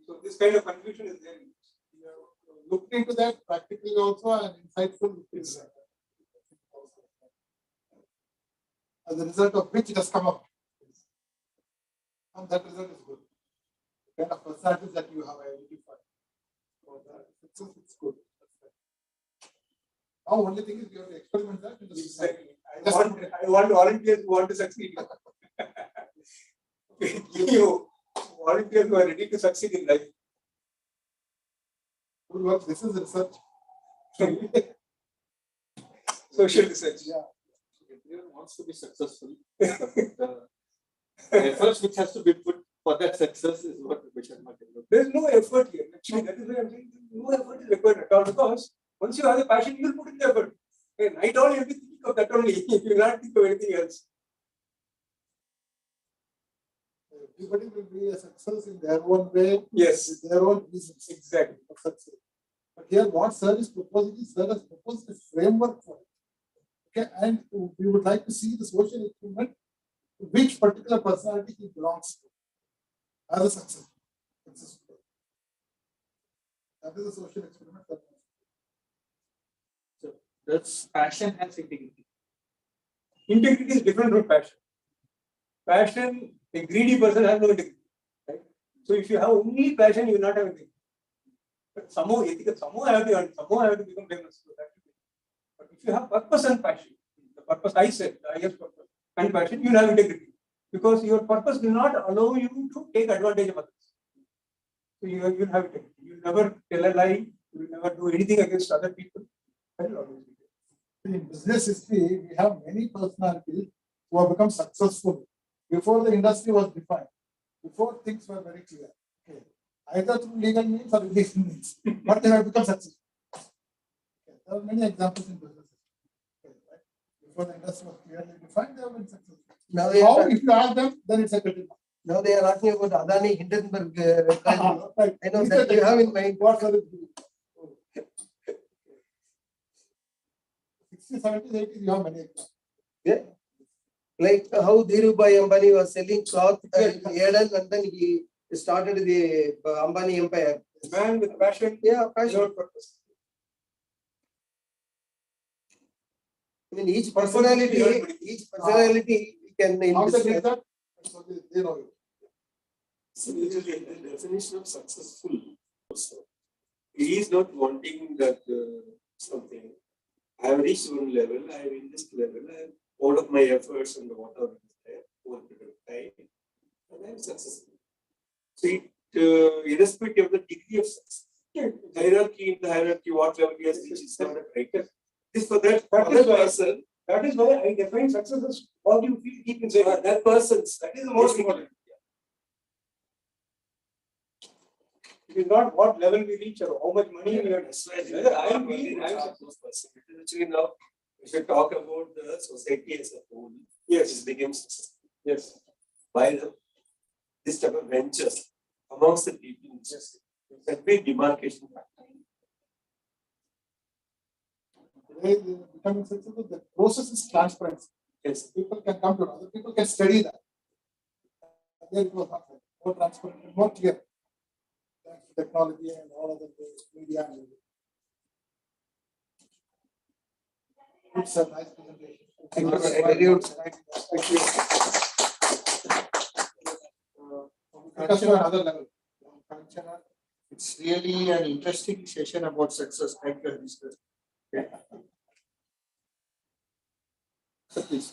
So this kind of confusion is there. Look into that practically also and insightful. As a result of which it has come up. And that result is good. The kind of personalities that you have identified. So that it's good. Now, only thing is you have to experiment that in the society. I want volunteers who want to succeed. Give you volunteers who are ready to succeed in life. Good work. This is research. Social research. Yeah. Everyone wants to be successful. The efforts which has to be put for that success is what we should not do. There is no effort here. Actually, that is why I'm saying no effort is required at all, because once you have the passion, you will put in the effort. Okay, night all you will be thinking of that only. You will not think of anything else. Everybody will be a success in their own way. Yes. With their own reasons. Exactly. Of success. But here, what Sir is proposing is Sir has proposed a framework for it. Okay, and we would like to see the social experiment to which particular personality he belongs to as a success. That is a social experiment. So that's passion has integrity. Integrity is different from passion. Passion, a greedy person has no integrity. Right? So if you have only passion, you will not have integrity. But somehow ethical, somehow I have to earn, somehow I have to become famous. So that but if you have purpose and passion, the purpose I said, the highest purpose and passion, you will have integrity. Because your purpose will not allow you to take advantage of others. So you will have integrity. You will never tell a lie, you will never do anything against other people. That will always be there. In business history, we have many personalities who have become successful before the industry was defined, before things were very clear. Okay. Either through legal means or illegal means, but they have become successful. Okay. There are many examples in business history. Okay. Right? Before the industry was clearly defined, they have been successful. Now they How, are, if you ask them, then it's a critical. now they are asking about Adani Hindenburg. Right. I know that you have in mind. What are it? 60s, 70s, 80s, you have many examples. Yeah. Like how Dhirubhai Ambani was selling cloth in Eden and then he started the Ambani empire. Man with passion. Yeah, passion. without purpose. I mean, each personality can in How they business. get that? So they know it. So the definition of successful also. He is not wanting that something. I have reached one level, I have in this level, I have all of my efforts and whatever is there over a period of time, and I am successful. So it irrespective of the degree of success. Hierarchy in the hierarchy, what level he has reached is not a criteria. This for that other person. That is why I define success as what you feel deep inside. That person's, that is the most important. It is not what level we reach or how much money we have. That's why I am really those person. Actually now, we should talk about the society as a whole. Yes, it becomes successful. Yes. By this type of ventures amongst the people. Yes. That be demarcation factor. Today, becoming successful, the process is transparent. Yes. People can come to know, other people can study that. And there it was not more transparent and more clear. Thanks to technology and all of the media. It's a nice presentation. Thank you very good. Thank you. Culture on another level. Culture, It's really an interesting session about success. Thank you, Mr. so please.